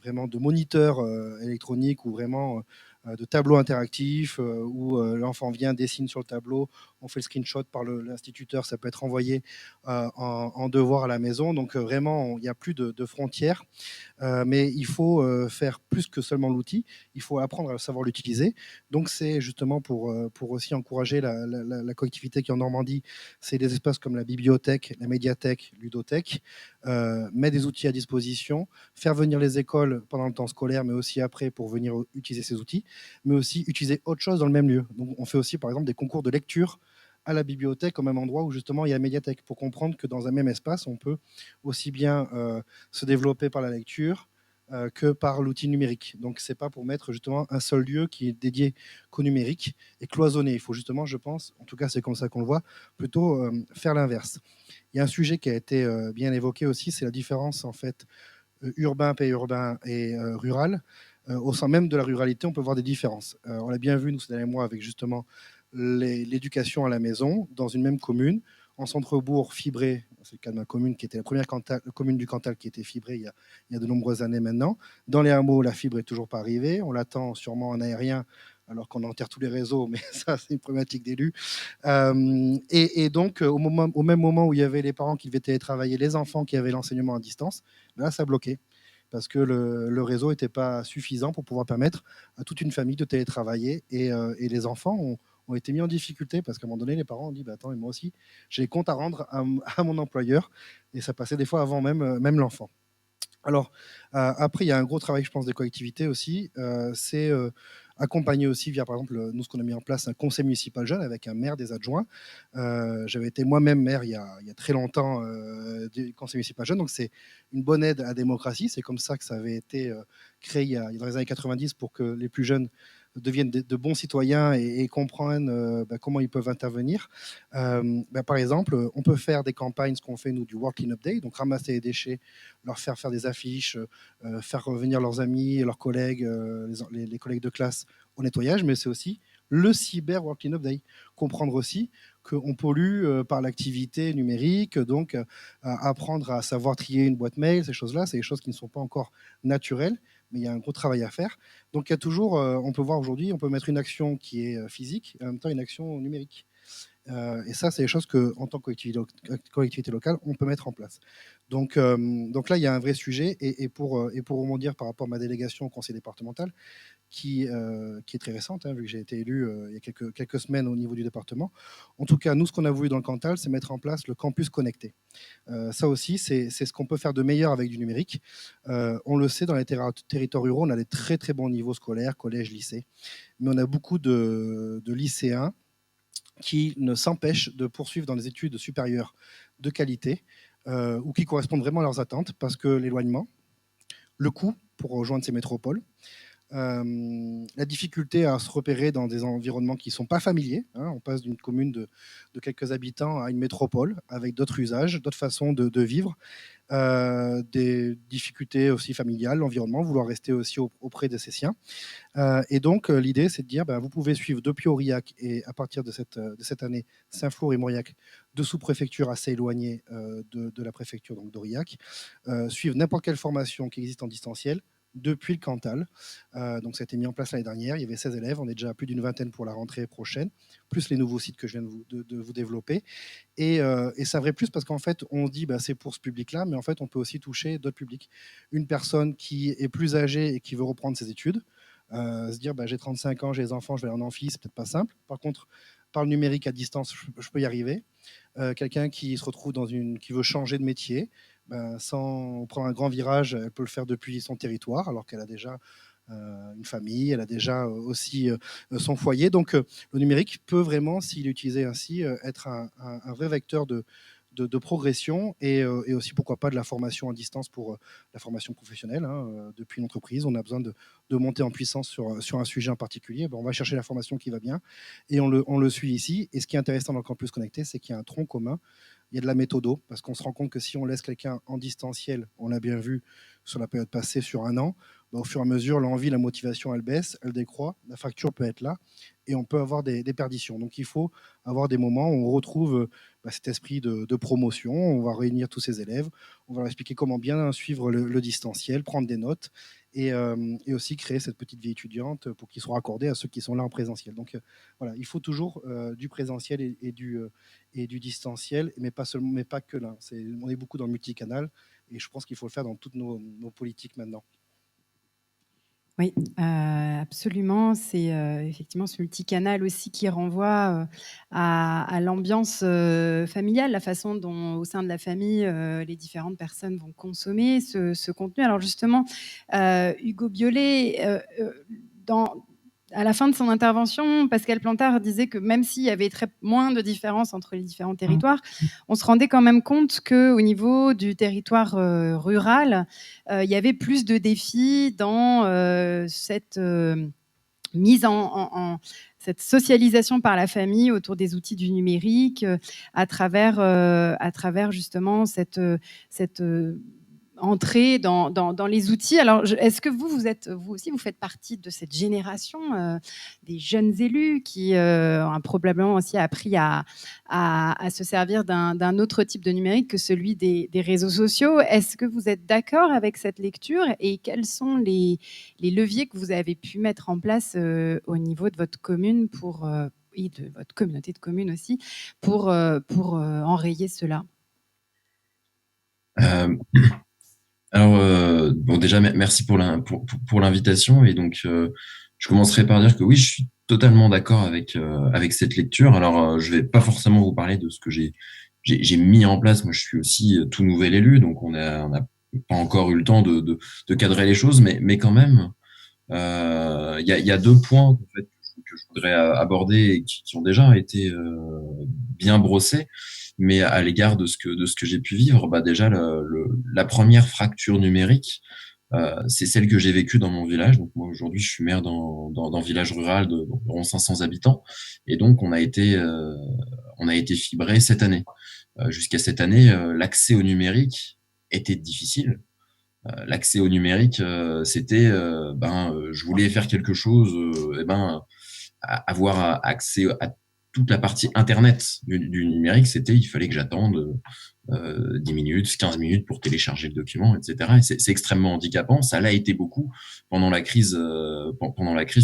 vraiment de moniteurs électroniques ou vraiment de tableaux interactifs où l'enfant vient, dessine sur le tableau, on fait le screenshot par l'instituteur, ça peut être envoyé en devoir à la maison. Donc vraiment, il n'y a plus de frontières. Mais il faut faire plus que seulement l'outil, il faut apprendre à savoir l'utiliser. Donc c'est justement pour aussi encourager la collectivité qui est en Normandie, c'est des espaces comme la bibliothèque, la médiathèque, ludothèque, mettre des outils à disposition, faire venir les écoles pendant le temps scolaire, mais aussi après pour venir utiliser ces outils, mais aussi utiliser autre chose dans le même lieu. Donc on fait aussi par exemple des concours de lecture à la bibliothèque au même endroit où justement il y a la médiathèque, pour comprendre que dans un même espace, on peut aussi bien se développer par la lecture que par l'outil numérique. Donc c'est pas pour mettre justement un seul lieu qui est dédié qu'au numérique et cloisonné. Il faut justement, je pense, en tout cas c'est comme ça qu'on le voit, plutôt faire l'inverse. Il y a un sujet qui a été bien évoqué aussi, c'est la différence en fait urbain, périurbain et rural. Au sein même de la ruralité, on peut voir des différences. On l'a bien vu nous ces derniers mois avec justement l'éducation à la maison dans une même commune, en centre-bourg fibré, c'est le cas de ma commune qui était la première commune du Cantal qui était fibrée il y a de nombreuses années maintenant. Dans les hameaux, la fibre est toujours pas arrivée, on l'attend sûrement en aérien alors qu'on enterre tous les réseaux, mais ça c'est une problématique d'élus. Et donc au même moment où il y avait les parents qui devaient télétravailler, les enfants qui avaient l'enseignement à distance, là ça bloquait parce que le réseau n'était pas suffisant pour pouvoir permettre à toute une famille de télétravailler. Et les enfants ont été mis en difficulté parce qu'à un moment donné, les parents ont dit bah, attends, et moi aussi, j'ai des comptes à rendre à mon employeur. Et ça passait des fois avant même l'enfant. Alors, après, il y a un gros travail, je pense, des collectivités aussi. C'est accompagner aussi via, par exemple, nous, ce qu'on a mis en place, un conseil municipal jeune avec un maire, des adjoints. J'avais été moi-même maire il y a très longtemps du conseil municipal jeune. Donc, c'est une bonne aide à la démocratie. C'est comme ça que ça avait été créé dans les années 90 pour que les plus jeunes deviennent de bons citoyens et comprennent comment ils peuvent intervenir. Par exemple, on peut faire des campagnes, ce qu'on fait nous du World Cleanup Day, donc ramasser les déchets, leur faire des affiches, faire revenir leurs amis, leurs collègues, les collègues de classe au nettoyage, mais c'est aussi le Cyber World Cleanup Day. Comprendre aussi qu'on pollue par l'activité numérique, donc apprendre à savoir trier une boîte mail, ces choses-là, c'est des choses qui ne sont pas encore naturelles, mais il y a un gros travail à faire. Donc il y a toujours, on peut voir aujourd'hui, on peut mettre une action qui est physique et en même temps une action numérique. Et ça, c'est des choses qu'en tant que collectivité locale, on peut mettre en place. Donc là, il y a un vrai sujet. Et pour rebondir par rapport à ma délégation au conseil départemental, qui est très récente, vu que j'ai été élu il y a quelques semaines au niveau du département. En tout cas, nous, ce qu'on a voulu dans le Cantal, c'est mettre en place le campus connecté. Ça aussi, c'est ce qu'on peut faire de meilleur avec du numérique. On le sait, dans les territoires ruraux, on a des très très bons niveaux scolaires, collège, lycée. Mais on a beaucoup de lycéens qui ne s'empêchent de poursuivre dans des études supérieures de qualité ou qui correspondent vraiment à leurs attentes parce que l'éloignement, le coût pour rejoindre ces métropoles, la difficulté à se repérer dans des environnements qui ne sont pas familiers. On passe d'une commune de quelques habitants à une métropole avec d'autres usages, d'autres façons de vivre, des difficultés aussi familiales, l'environnement, vouloir rester aussi auprès de ses siens. Et donc, l'idée, c'est de dire, vous pouvez suivre depuis Aurillac et à partir de cette année, Saint-Flour et Mauriac, deux sous-préfectures assez éloignées de la préfecture donc d'Aurillac, suivre n'importe quelle formation qui existe en distanciel depuis le Cantal. Donc ça a été mis en place l'année dernière, il y avait 16 élèves, on est déjà à plus d'une vingtaine pour la rentrée prochaine, plus les nouveaux sites que je viens de vous développer. Et ça vrai plus parce qu'en fait, on dit c'est pour ce public-là, mais en fait, on peut aussi toucher d'autres publics. Une personne qui est plus âgée et qui veut reprendre ses études, se dire j'ai 35 ans, j'ai des enfants, je vais aller en amphi, c'est peut-être pas simple. Par contre, par le numérique à distance, je peux y arriver. Quelqu'un qui se retrouve qui veut changer de métier, sans prendre un grand virage, elle peut le faire depuis son territoire, alors qu'elle a déjà une famille, elle a déjà aussi son foyer. Donc le numérique peut vraiment, s'il est utilisé ainsi, être un vrai vecteur de progression et aussi, pourquoi pas, de la formation à distance pour la formation professionnelle. Depuis l'entreprise, on a besoin de monter en puissance sur un sujet en particulier. On va chercher la formation qui va bien et on le suit ici. Et ce qui est intéressant dans le campus connecté, c'est qu'il y a un tronc commun. Il y a de la méthodo, parce qu'on se rend compte que si on laisse quelqu'un en distanciel, on l'a bien vu sur la période passée, sur un an, au fur et à mesure, l'envie, la motivation, elle baisse, elle décroît, la fracture peut être là et on peut avoir des perditions. Donc il faut avoir des moments où on retrouve cet esprit de promotion, on va réunir tous ces élèves, on va leur expliquer comment bien suivre le distanciel, prendre des notes et aussi créer cette petite vie étudiante pour qu'ils soient raccordés à ceux qui sont là en présentiel. Donc voilà, il faut toujours du présentiel et du distanciel, mais pas que là. On est beaucoup dans le multicanal et je pense qu'il faut le faire dans toutes nos politiques maintenant. Oui, absolument. C'est effectivement ce multicanal aussi qui renvoie à l'ambiance familiale, la façon dont, au sein de la famille, les différentes personnes vont consommer ce contenu. Alors justement, Hugo Biolay, à la fin de son intervention, Pascal Plantard disait que même s'il y avait moins de différences entre les différents territoires, on se rendait quand même compte qu'au niveau du territoire rural, il y avait plus de défis dans cette mise cette socialisation par la famille autour des outils du numérique, à travers justement cette entrer dans les outils. Alors, est-ce que vous aussi, vous faites partie de cette génération des jeunes élus qui ont probablement aussi appris à se servir d'un autre type de numérique que celui des réseaux sociaux? Est-ce que vous êtes d'accord avec cette lecture et quels sont les leviers que vous avez pu mettre en place au niveau de votre commune et de votre communauté de communes aussi pour enrayer cela? Alors, bon, déjà, merci pour l'invitation. Et donc, je commencerai par dire que oui, je suis totalement d'accord avec cette lecture. Alors, je vais pas forcément vous parler de ce que j'ai mis en place. Moi, je suis aussi tout nouvel élu, donc on n'a pas encore eu le temps de cadrer les choses, mais quand même, il y a deux points en fait, que je voudrais aborder et qui ont déjà été bien brossés. Mais à l'égard de ce que j'ai pu vivre, bah déjà la première fracture numérique, c'est celle que j'ai vécue dans mon village. Donc moi aujourd'hui, je suis maire dans un village rural d'environ 500 habitants, et donc on a été fibré cette année. Jusqu'à cette année, l'accès au numérique était difficile. L'accès au numérique, c'était je voulais faire quelque chose, avoir accès à toute la partie internet du numérique, il fallait que j'attende 10 minutes, 15 minutes pour télécharger le document, etc. Et c'est extrêmement handicapant. Ça l'a été beaucoup pendant la crise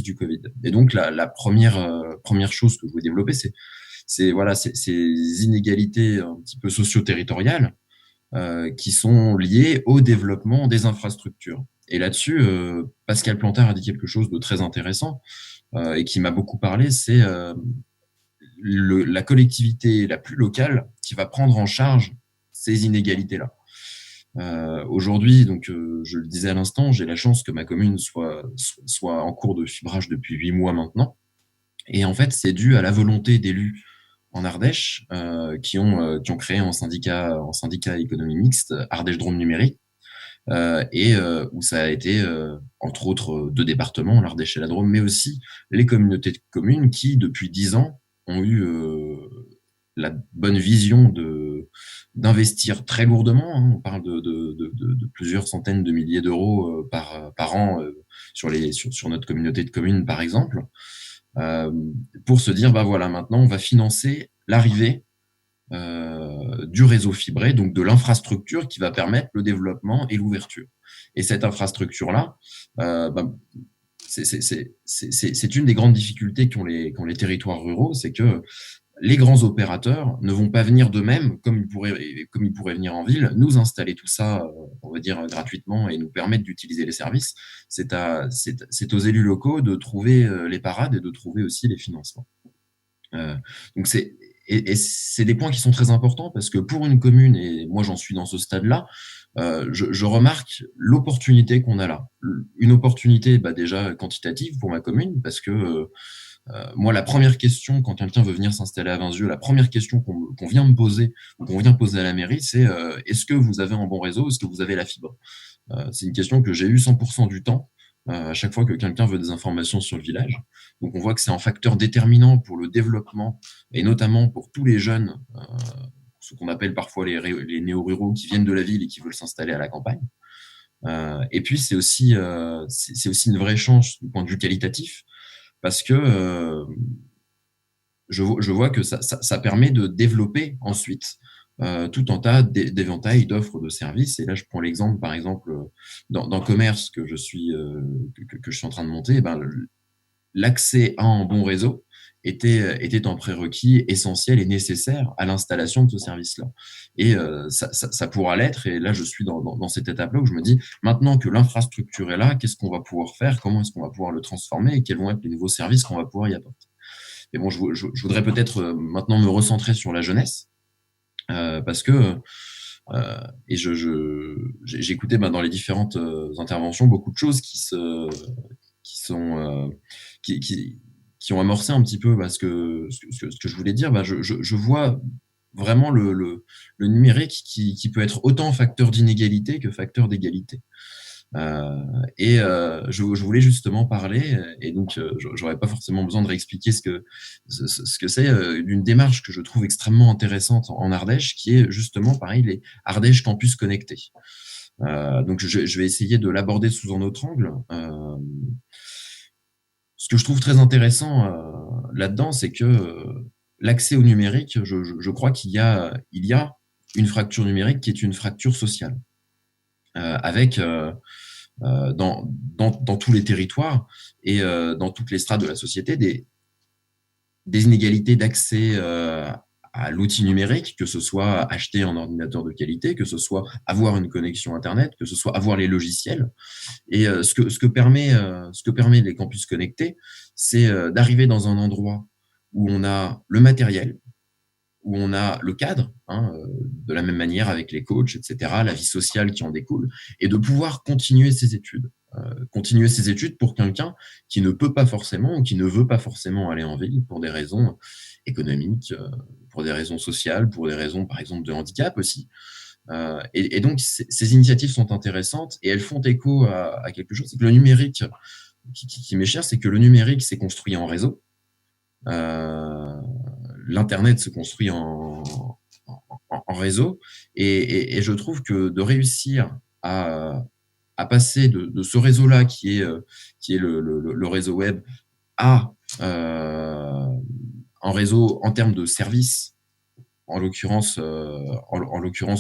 du Covid. Et donc la première chose que je voulais développer, c'est voilà, ces inégalités un petit peu socio-territoriales qui sont liées au développement des infrastructures. Et là-dessus, Pascal Plantard a dit quelque chose de très intéressant et qui m'a beaucoup parlé, c'est la collectivité la plus locale qui va prendre en charge ces inégalités-là. Aujourd'hui, donc, je le disais à l'instant, j'ai la chance que ma commune soit en cours de fibrage depuis 8 mois maintenant. Et en fait, c'est dû à la volonté d'élus en Ardèche qui ont créé un syndicat économie mixte, Ardèche Drôme Numérique, où ça a été, entre autres, 2 départements, l'Ardèche et la Drôme, mais aussi les communautés de communes qui, depuis 10 ans, ont eu la bonne vision d'investir très lourdement. Hein. On parle de plusieurs centaines de milliers d'euros par an sur notre communauté de communes, par exemple, pour se dire, bah voilà, maintenant, on va financer l'arrivée du réseau fibré, donc de l'infrastructure qui va permettre le développement et l'ouverture. Et cette infrastructure-là, c'est une des grandes difficultés qu'ont les territoires ruraux, c'est que les grands opérateurs ne vont pas venir d'eux-mêmes, comme ils pourraient venir en ville, nous installer tout ça, on va dire, gratuitement et nous permettre d'utiliser les services. C'est aux élus locaux de trouver les parades et de trouver aussi les financements. Donc et c'est des points qui sont très importants parce que pour une commune, et moi j'en suis dans ce stade-là, je remarque l'opportunité qu'on a là. Une opportunité déjà quantitative pour ma commune parce que moi, la première question, quand quelqu'un veut venir s'installer à Vinzieux, la première question qu'on vient me poser ou qu'on vient poser à la mairie, c'est est-ce que vous avez un bon réseau? Est-ce que vous avez la fibre? C'est une question que j'ai eue 100% du temps à chaque fois que quelqu'un veut des informations sur le village. Donc, on voit que c'est un facteur déterminant pour le développement et notamment pour tous les jeunes, ce qu'on appelle parfois les néo-ruraux qui viennent de la ville et qui veulent s'installer à la campagne. Et puis, c'est aussi une vraie chance du point de vue qualitatif, parce que je vois que ça permet de développer ensuite tout un tas d'éventails d'offres de services. Et là, je prends l'exemple, par exemple, dans le commerce que je suis en train de monter, l'accès à un bon réseau était un prérequis essentiel et nécessaire à l'installation de ce service-là. Et ça pourra l'être. Et là, je suis dans cette étape-là où je me dis, maintenant que l'infrastructure est là, qu'est-ce qu'on va pouvoir faire? Comment est-ce qu'on va pouvoir le transformer? Et quels vont être les nouveaux services qu'on va pouvoir y apporter? Et bon, je voudrais peut-être maintenant me recentrer sur la jeunesse, parce que et j'ai écouté dans les différentes interventions beaucoup de choses qui ont amorcé un petit peu ce que je voulais dire. Je vois vraiment le numérique qui peut être autant facteur d'inégalité que facteur d'égalité. Je voulais justement parler, et donc j'aurais pas forcément besoin de réexpliquer ce que c'est, d'une démarche que je trouve extrêmement intéressante en Ardèche, qui est justement pareil, les Ardèche Campus Connectés. Donc je vais essayer de l'aborder sous un autre angle. Ce que je trouve très intéressant là-dedans, c'est que l'accès au numérique, je crois qu'il y a une fracture numérique qui est une fracture sociale, avec dans tous les territoires et dans toutes les strates de la société des inégalités d'accès à l'outil numérique, que ce soit acheter un ordinateur de qualité, que ce soit avoir une connexion Internet, que ce soit avoir les logiciels. Et ce que permet les campus connectés, c'est d'arriver dans un endroit où on a le matériel, où on a le cadre, de la même manière avec les coachs, etc., la vie sociale qui en découle, et de pouvoir continuer ses études. Continuer ses études pour quelqu'un qui ne peut pas forcément ou qui ne veut pas forcément aller en ville pour des raisons économiques, pour des raisons sociales, pour des raisons, par exemple, de handicap aussi. Et donc, ces initiatives sont intéressantes et elles font écho à quelque chose. C'est que le numérique, qui m'est cher, c'est que le numérique s'est construit en réseau. L'Internet se construit en réseau. Et je trouve que de réussir à passer de ce réseau-là, qui est le réseau web, à un réseau en termes de services, en l'occurrence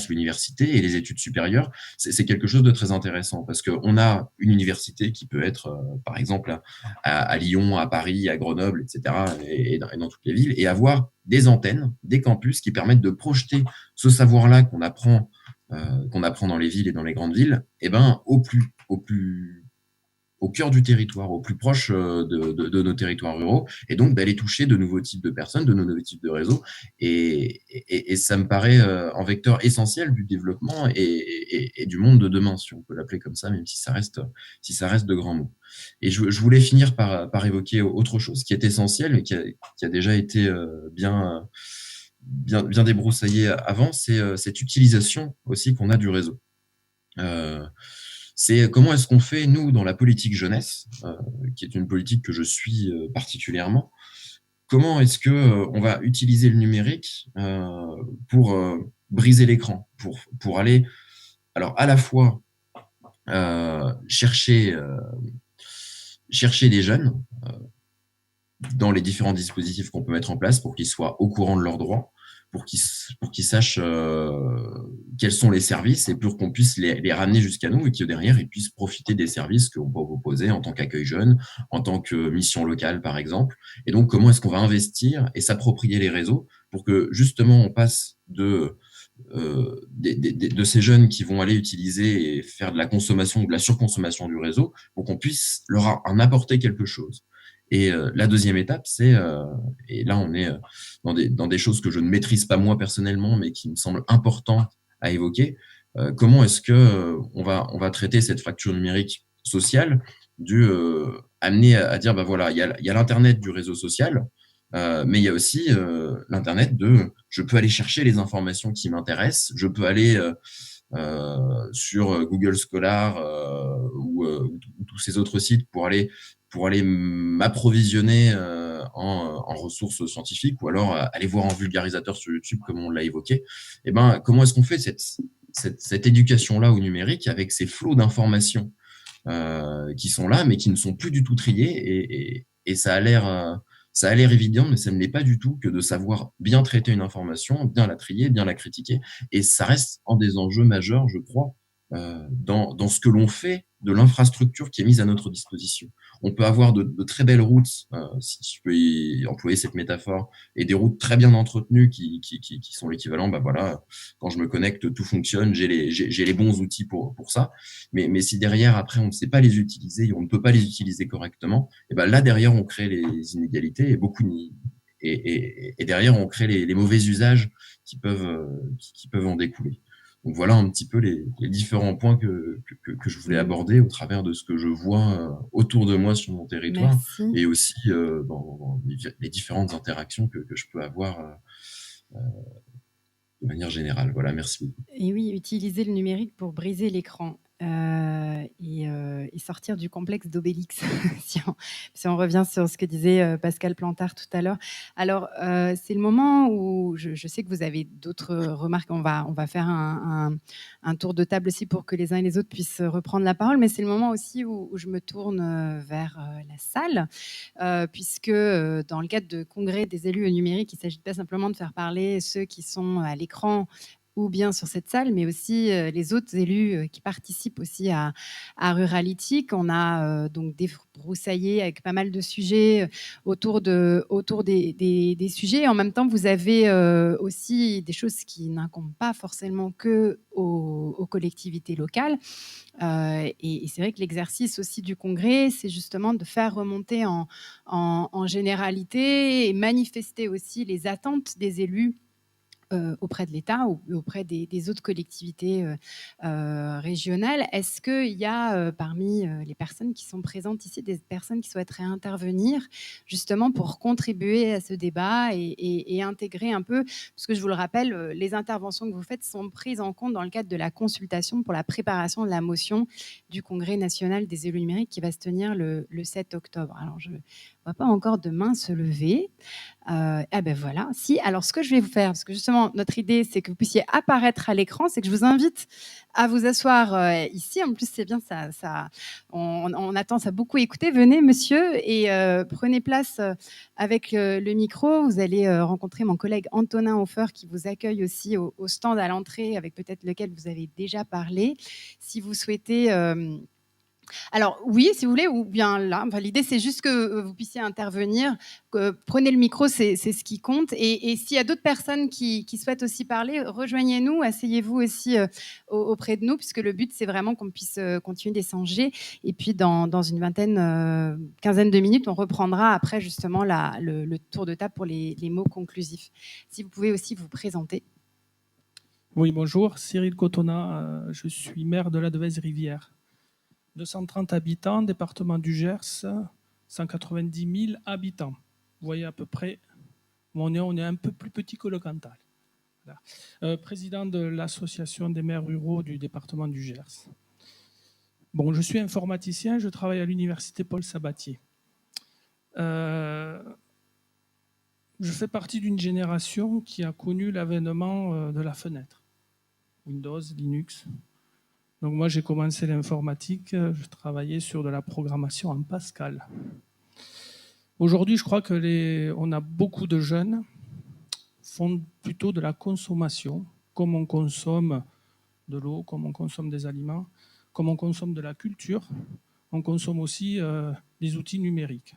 l'université et les études supérieures, c'est quelque chose de très intéressant, parce qu'on a une université qui peut être, par exemple, à Lyon, à Paris, à Grenoble, etc., et dans toutes les villes, et avoir des antennes, des campus qui permettent de projeter ce savoir-là qu'on apprend dans les villes et dans les grandes villes, au cœur du territoire, au plus proche de nos territoires ruraux, et donc d'aller toucher de nouveaux types de personnes, de nouveaux types de réseaux. Et ça me paraît un vecteur essentiel du développement et du monde de demain, si on peut l'appeler comme ça, même si ça reste de grands mots. Et je voulais finir par évoquer autre chose qui est essentielle, mais qui a déjà été bien débroussaillé avant, c'est cette utilisation aussi qu'on a du réseau. C'est comment est-ce qu'on fait, nous, dans la politique jeunesse, qui est une politique que je suis particulièrement, comment est-ce que on va utiliser le numérique pour briser l'écran, pour aller, alors à la fois chercher des jeunes dans les différents dispositifs qu'on peut mettre en place pour qu'ils soient au courant de leurs droits, pour qu'ils sachent quels sont les services, et pour qu'on puisse les ramener jusqu'à nous, et que derrière, ils puissent profiter des services qu'on peut proposer en tant qu'accueil jeune, en tant que mission locale, par exemple. Et donc, comment est-ce qu'on va investir et s'approprier les réseaux pour que, justement, on passe de ces jeunes qui vont aller utiliser et faire de la consommation ou de la surconsommation du réseau, pour qu'on puisse leur en apporter quelque chose. Et la deuxième étape, c'est, et là on est dans des choses que je ne maîtrise pas moi personnellement, mais qui me semblent importantes à évoquer, comment est-ce que on va traiter cette fracture numérique sociale, amener à dire, voilà, il y a l'Internet du réseau social, mais il y a aussi l'Internet je peux aller chercher les informations qui m'intéressent, je peux aller sur Google Scholar ou tous ces autres sites pour aller m'approvisionner en ressources scientifiques, ou alors aller voir un vulgarisateur sur YouTube, comme on l'a évoqué. Et comment est-ce qu'on fait cette éducation-là au numérique avec ces flots d'informations qui sont là, mais qui ne sont plus du tout triés. Et ça a l'air évident, mais ça ne l'est pas du tout que de savoir bien traiter une information, bien la trier, bien la critiquer. Et ça reste un des enjeux majeurs, je crois, dans ce que l'on fait de l'infrastructure qui est mise à notre disposition. On peut avoir de très belles routes, si je peux y employer cette métaphore, et des routes très bien entretenues qui sont l'équivalent, bah voilà, quand je me connecte, tout fonctionne, j'ai les bons outils pour ça. Mais si derrière, après, on ne sait pas les utiliser, on ne peut pas les utiliser correctement, et ben là, derrière, on crée les inégalités et derrière, on crée les mauvais usages qui peuvent en découler. Donc voilà un petit peu les différents points que je voulais aborder au travers de ce que je vois autour de moi sur mon territoire. Merci. Et aussi dans les différentes interactions que je peux avoir de manière générale. Voilà, merci beaucoup. Et oui, utiliser le numérique pour briser l'écran et sortir du complexe d'Obélix, si on revient sur ce que disait Pascal Plantard tout à l'heure. Alors, c'est le moment où je sais que vous avez d'autres remarques. On va faire un tour de table aussi pour que les uns et les autres puissent reprendre la parole, mais c'est le moment aussi où je me tourne vers la salle, puisque dans le cadre de congrès des élus au numérique, il ne s'agit pas simplement de faire parler ceux qui sont à l'écran ou bien sur cette salle, mais aussi les autres élus qui participent aussi à Ruralytic. On a donc débroussaillé avec pas mal de sujets autour des sujets. En même temps, vous avez aussi des choses qui n'incombent pas forcément que aux collectivités locales. Et c'est vrai que l'exercice aussi du congrès, c'est justement de faire remonter en généralité et manifester aussi les attentes des élus auprès de l'État ou auprès des autres collectivités régionales. Est-ce qu'il y a parmi les personnes qui sont présentes ici des personnes qui souhaiteraient intervenir justement pour contribuer à ce débat et intégrer un peu, parce que je vous le rappelle, les interventions que vous faites sont prises en compte dans le cadre de la consultation pour la préparation de la motion du Congrès national des élus numériques qui va se tenir le 7 octobre. Alors je ne vois pas encore de main se lever. Ah ben voilà. Si, alors ce que je vais vous faire, parce que justement notre idée c'est que vous puissiez apparaître à l'écran, c'est que je vous invite à vous asseoir ici. En plus c'est bien, on a tendance à beaucoup écouter. Venez monsieur et prenez place avec le micro. Vous allez rencontrer mon collègue Antonin Hofer qui vous accueille aussi au stand à l'entrée, avec peut-être lequel vous avez déjà parlé. Si vous souhaitez... Alors oui, si vous voulez, ou bien là. Enfin, l'idée, c'est juste que vous puissiez intervenir. Prenez le micro, c'est ce qui compte. Et s'il y a d'autres personnes qui souhaitent aussi parler, rejoignez-nous, asseyez-vous aussi auprès de nous, puisque le but, c'est vraiment qu'on puisse continuer d'échanger. Et puis, dans une quinzaine de minutes, on reprendra après justement le tour de table pour les mots conclusifs. Si vous pouvez aussi vous présenter. Oui, bonjour, Cyril Cotona, je suis maire de la Devèze-Rivière. 230 habitants, département du Gers, 190 000 habitants. Vous voyez à peu près où on est un peu plus petit que le Cantal. Voilà. Président de l'association des maires ruraux du département du Gers. Bon, je suis informaticien, je travaille à l'université Paul Sabatier. Je fais partie d'une génération qui a connu l'avènement de la fenêtre. Windows, Linux. Donc moi, j'ai commencé l'informatique, je travaillais sur de la programmation en Pascal. Aujourd'hui, je crois on a beaucoup de jeunes font plutôt de la consommation, comme on consomme de l'eau, comme on consomme des aliments, comme on consomme de la culture, on consomme aussi des outils numériques.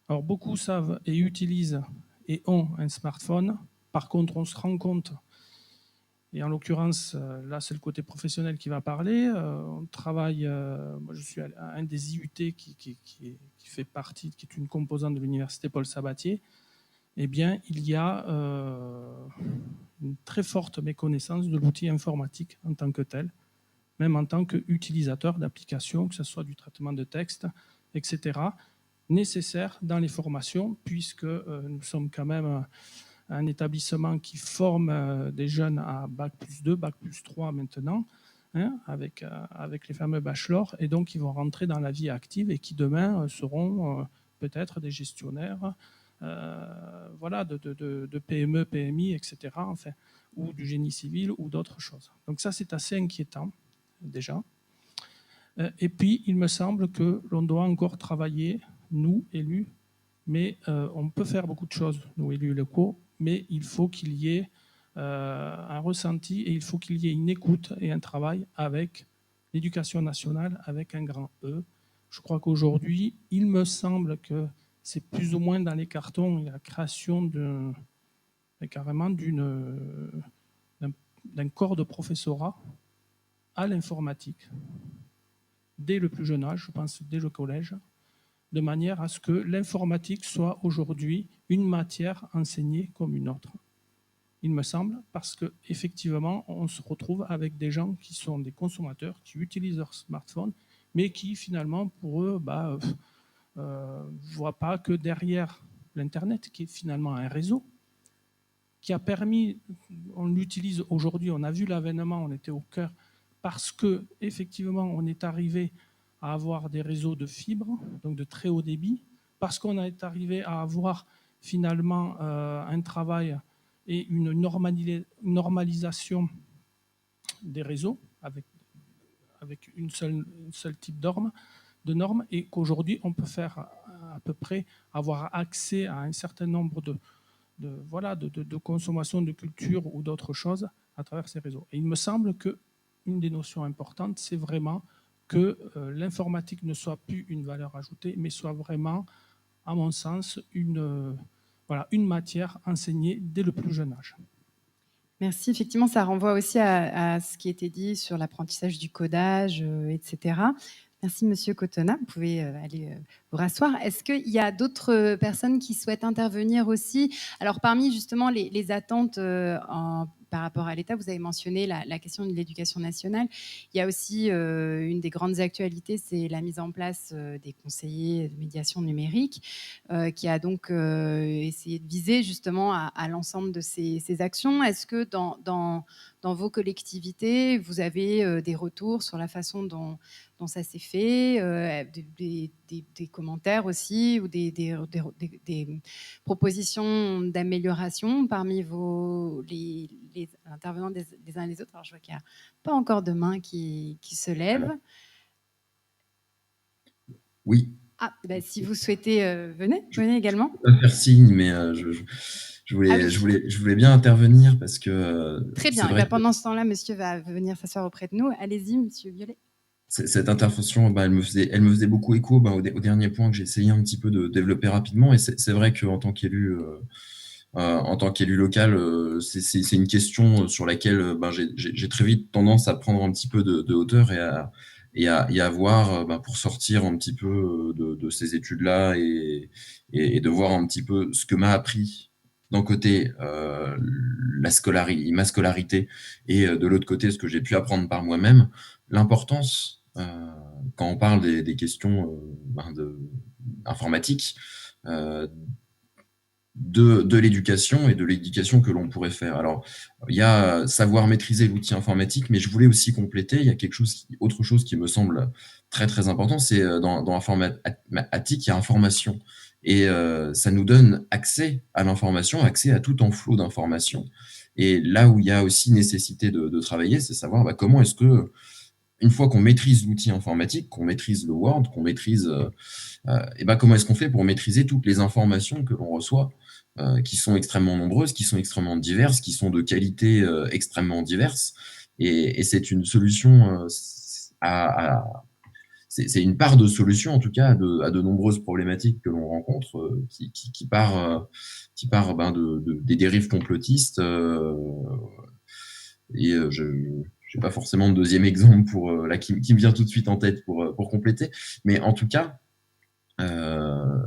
Alors beaucoup savent et utilisent et ont un smartphone. Par contre, on se rend compte, et en l'occurrence, là, c'est le côté professionnel qui va parler. On travaille, moi, je suis à un des IUT qui fait partie, qui est une composante de l'université Paul Sabatier. Eh bien, il y a une très forte méconnaissance de l'outil informatique en tant que tel, même en tant qu'utilisateur d'applications, que ce soit du traitement de texte, etc., nécessaire dans les formations, puisque nous sommes quand même un établissement qui forme des jeunes à Bac+2, Bac+3 maintenant, hein, avec les fameux bachelors, et donc ils vont rentrer dans la vie active et qui demain seront peut-être des gestionnaires voilà, de PME, PMI, etc., enfin, ou du génie civil ou d'autres choses. Donc ça, c'est assez inquiétant déjà. Et puis, il me semble que l'on doit encore travailler, nous, élus, mais on peut faire beaucoup de choses, nous, élus locaux, mais il faut qu'il y ait un ressenti et il faut qu'il y ait une écoute et un travail avec l'éducation nationale, avec un grand E. Je crois qu'aujourd'hui, il me semble que c'est plus ou moins dans les cartons la création carrément d'un corps de professorat à l'informatique, dès le plus jeune âge, je pense dès le collège, de manière à ce que l'informatique soit aujourd'hui une matière enseignée comme une autre. Il me semble, parce qu'effectivement, on se retrouve avec des gens qui sont des consommateurs, qui utilisent leur smartphone, mais qui finalement, pour eux, voient pas que derrière l'Internet, qui est finalement un réseau, qui a permis, on l'utilise aujourd'hui, on a vu l'avènement, on était au cœur, parce que effectivement, on est arrivé à avoir des réseaux de fibres, donc de très haut débit, parce qu'on est arrivé à avoir finalement un travail et une normalisation des réseaux avec une seule type de normes, et qu'aujourd'hui, on peut faire à peu près avoir accès à un certain nombre de consommation de culture ou d'autres choses à travers ces réseaux. Et il me semble qu'une des notions importantes, c'est vraiment que l'informatique ne soit plus une valeur ajoutée, mais soit vraiment, à mon sens, une matière enseignée dès le plus jeune âge. Merci. Effectivement, ça renvoie aussi à ce qui était dit sur l'apprentissage du codage, etc. Merci, Monsieur Cotonna. Vous pouvez aller vous rasseoir. Est-ce qu'il y a d'autres personnes qui souhaitent intervenir aussi? Alors, parmi justement les attentes par rapport à l'État, vous avez mentionné la question de l'éducation nationale. Il y a aussi une des grandes actualités, c'est la mise en place des conseillers de médiation numérique, qui a donc essayé de viser justement à l'ensemble de ces actions. Est-ce que dans vos collectivités, vous avez des retours sur la façon dont ça s'est fait, des commentaires aussi, ou des propositions d'amélioration parmi les intervenants des uns et des autres? Alors, je vois qu'il n'y a pas encore de main qui se lève. Oui. Ah, si vous souhaitez, venez également. Je peux pas faire signe, mais je voulais bien intervenir parce que très bien. Pendant ce temps-là, monsieur va venir s'asseoir auprès de nous. Allez-y, monsieur Violet. Cette intervention, elle me faisait beaucoup écho au dernier point que j'ai essayé un petit peu de développer rapidement. Et c'est vrai qu'en tant qu'élu local, c'est une question sur laquelle j'ai très vite tendance à prendre un petit peu de hauteur et à voir, pour sortir un petit peu de ces études-là et de voir un petit peu ce que m'a appris d'un côté ma scolarité et de l'autre côté ce que j'ai pu apprendre par moi-même. L'importance, quand on parle des questions informatiques, de l'éducation et de l'éducation que l'on pourrait faire. Alors, il y a savoir maîtriser l'outil informatique, mais je voulais aussi compléter, il y a autre chose qui me semble très très important, c'est dans l'informatique, il y a information. Et ça nous donne accès à l'information, accès à tout un flot d'informations. Et là où il y a aussi nécessité de travailler, c'est savoir comment est-ce que, une fois qu'on maîtrise l'outil informatique, qu'on maîtrise le Word, qu'on maîtrise, comment est-ce qu'on fait pour maîtriser toutes les informations que l'on reçoit, qui sont extrêmement nombreuses, qui sont extrêmement diverses, qui sont de qualité extrêmement diverses. Et c'est une solution c'est une part de solution, en tout cas, à de nombreuses problématiques que l'on rencontre, qui part des dérives complotistes. Je n'ai pas forcément de deuxième exemple qui me vient tout de suite en tête pour compléter. Mais en tout cas,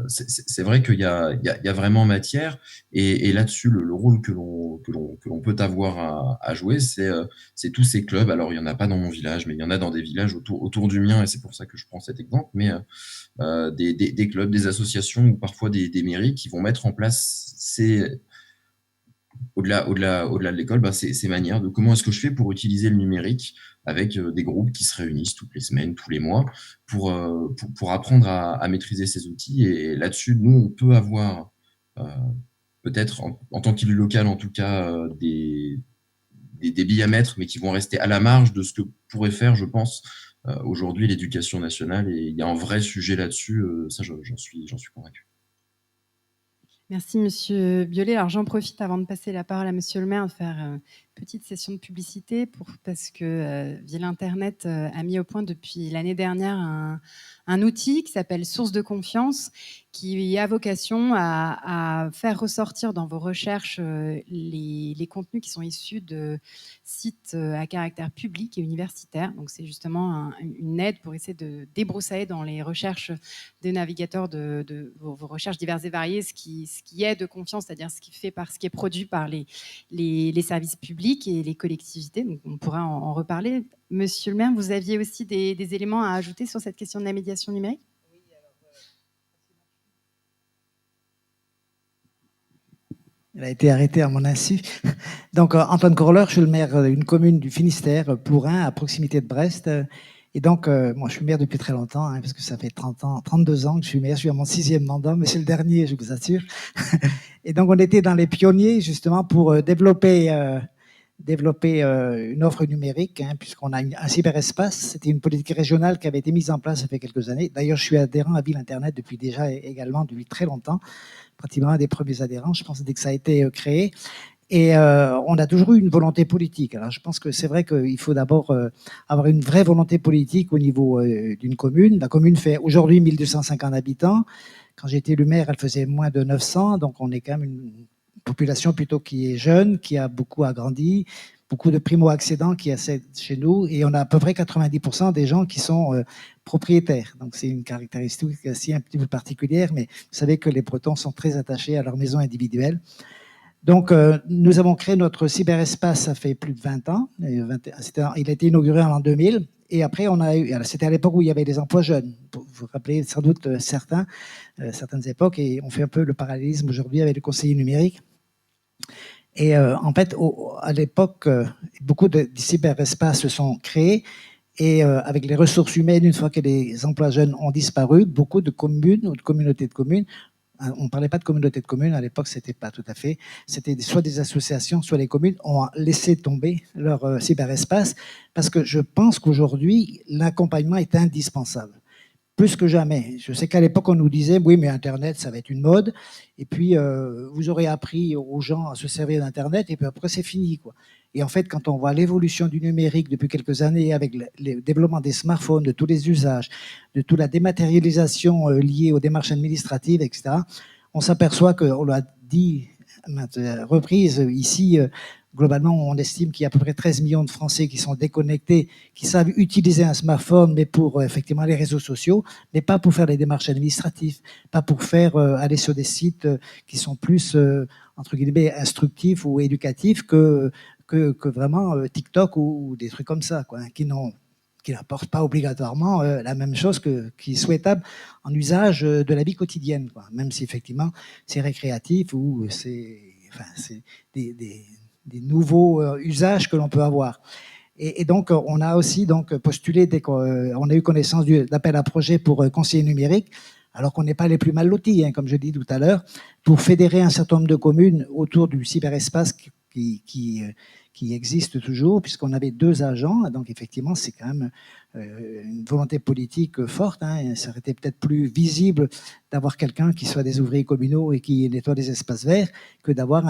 c'est vrai qu'il y a vraiment matière, et là-dessus le rôle que l'on peut avoir à jouer, c'est tous ces clubs. Alors il y en a pas dans mon village, mais il y en a dans des villages autour du mien, et c'est pour ça que je prends cet exemple. Mais des clubs, des associations, ou parfois des mairies qui vont mettre en place au-delà de l'école, ces manières de comment est-ce que je fais pour utiliser le numérique, avec des groupes qui se réunissent toutes les semaines, tous les mois, pour apprendre à maîtriser ces outils. Et là-dessus, nous, on peut avoir peut-être en tant qu'élu local, en tout cas, des débits à mettre, mais qui vont rester à la marge de ce que pourrait faire, je pense, aujourd'hui l'éducation nationale. Et il y a un vrai sujet là-dessus, ça j'en suis convaincu. Merci Monsieur Biolay. Alors j'en profite avant de passer la parole à Monsieur le maire de faire une petite session de publicité parce que Ville Internet a mis au point depuis l'année dernière un outil qui s'appelle Source de confiance, qui a vocation à faire ressortir dans vos recherches les contenus qui sont issus de sites à caractère public et universitaire. Donc c'est justement une aide pour essayer de débroussailler dans les recherches des navigateurs de vos recherches diverses et variées ce qui est de confiance, c'est-à-dire ce qui est produit par les services publics et les collectivités. Donc on pourra en reparler. Monsieur le maire, vous aviez aussi des éléments à ajouter sur cette question de la médiation numérique? Elle a été arrêtée à mon insu. Donc, Antoine Corleur, je suis le maire d'une commune du Finistère, Plourin, à proximité de Brest. Et donc, moi, je suis maire depuis très longtemps, hein, parce que ça fait 32 ans que je suis maire. Je suis à mon 6e mandat, mais c'est le dernier, je vous assure. Et donc, on était dans les pionniers, justement, pour développer une offre numérique, hein, puisqu'on a un cyberespace. C'était une politique régionale qui avait été mise en place ça fait quelques années. D'ailleurs, je suis adhérent à Ville Internet depuis déjà également depuis très longtemps, pratiquement un des premiers adhérents, je pense, dès que ça a été créé. Et on a toujours eu une volonté politique. Alors, je pense que c'est vrai qu'il faut d'abord avoir une vraie volonté politique au niveau d'une commune. La commune fait aujourd'hui 1250 habitants. Quand j'étais le maire, elle faisait moins de 900. Donc, on est quand même une population plutôt qui est jeune, qui a beaucoup agrandi, beaucoup de primo-accédants qui accèdent chez nous. Et on a à peu près 90% des gens qui sont propriétaires. Donc, c'est une caractéristique aussi un petit peu particulière. Mais vous savez que les Bretons sont très attachés à leur maison individuelle. Donc, nous avons créé notre cyberespace, ça fait plus de 20 ans. Il a été inauguré en l'an 2000. Et après, c'était à l'époque où il y avait les emplois jeunes. Vous vous rappelez sans doute certaines époques. Et on fait un peu le parallélisme aujourd'hui avec le conseiller numérique. Et en fait, à l'époque, beaucoup de cyberespaces se sont créés. Et avec les ressources humaines, une fois que les emplois jeunes ont disparu, beaucoup de communes ou de communautés de communes, on ne parlait pas de communauté de communes, à l'époque, c'était pas tout à fait. C'était soit des associations, soit les communes ont laissé tomber leur cyberespace parce que je pense qu'aujourd'hui, l'accompagnement est indispensable. Plus que jamais. Je sais qu'à l'époque, on nous disait, oui, mais Internet, ça va être une mode. Et puis, vous aurez appris aux gens à se servir d'Internet et puis après, c'est fini, quoi. Et en fait, quand on voit l'évolution du numérique depuis quelques années avec le développement des smartphones, de tous les usages, de toute la dématérialisation liée aux démarches administratives, etc., on s'aperçoit qu'on l'a dit à maintes reprises ici, globalement, on estime qu'il y a à peu près 13 millions de Français qui sont déconnectés, qui savent utiliser un smartphone, mais pour effectivement les réseaux sociaux, mais pas pour faire les démarches administratives, pas pour faire aller sur des sites qui sont plus, entre guillemets, instructifs ou éducatifs que vraiment TikTok ou des trucs comme ça, quoi, hein, qui n'apportent pas obligatoirement la même chose qui est souhaitable en usage de la vie quotidienne, quoi, même si effectivement c'est récréatif ou c'est des nouveaux usages que l'on peut avoir. Et donc, on a aussi postulé, dès qu'on a eu connaissance d'appel à projet pour conseiller numérique, alors qu'on n'est pas les plus mal lotis, hein, comme je dis tout à l'heure, pour fédérer un certain nombre de communes autour du cyberespace qui existe toujours, puisqu'on avait 2 agents. Donc, effectivement, c'est quand même une volonté politique forte. Hein. Ça aurait été peut-être plus visible d'avoir quelqu'un qui soit des ouvriers communaux et qui nettoie des espaces verts que d'avoir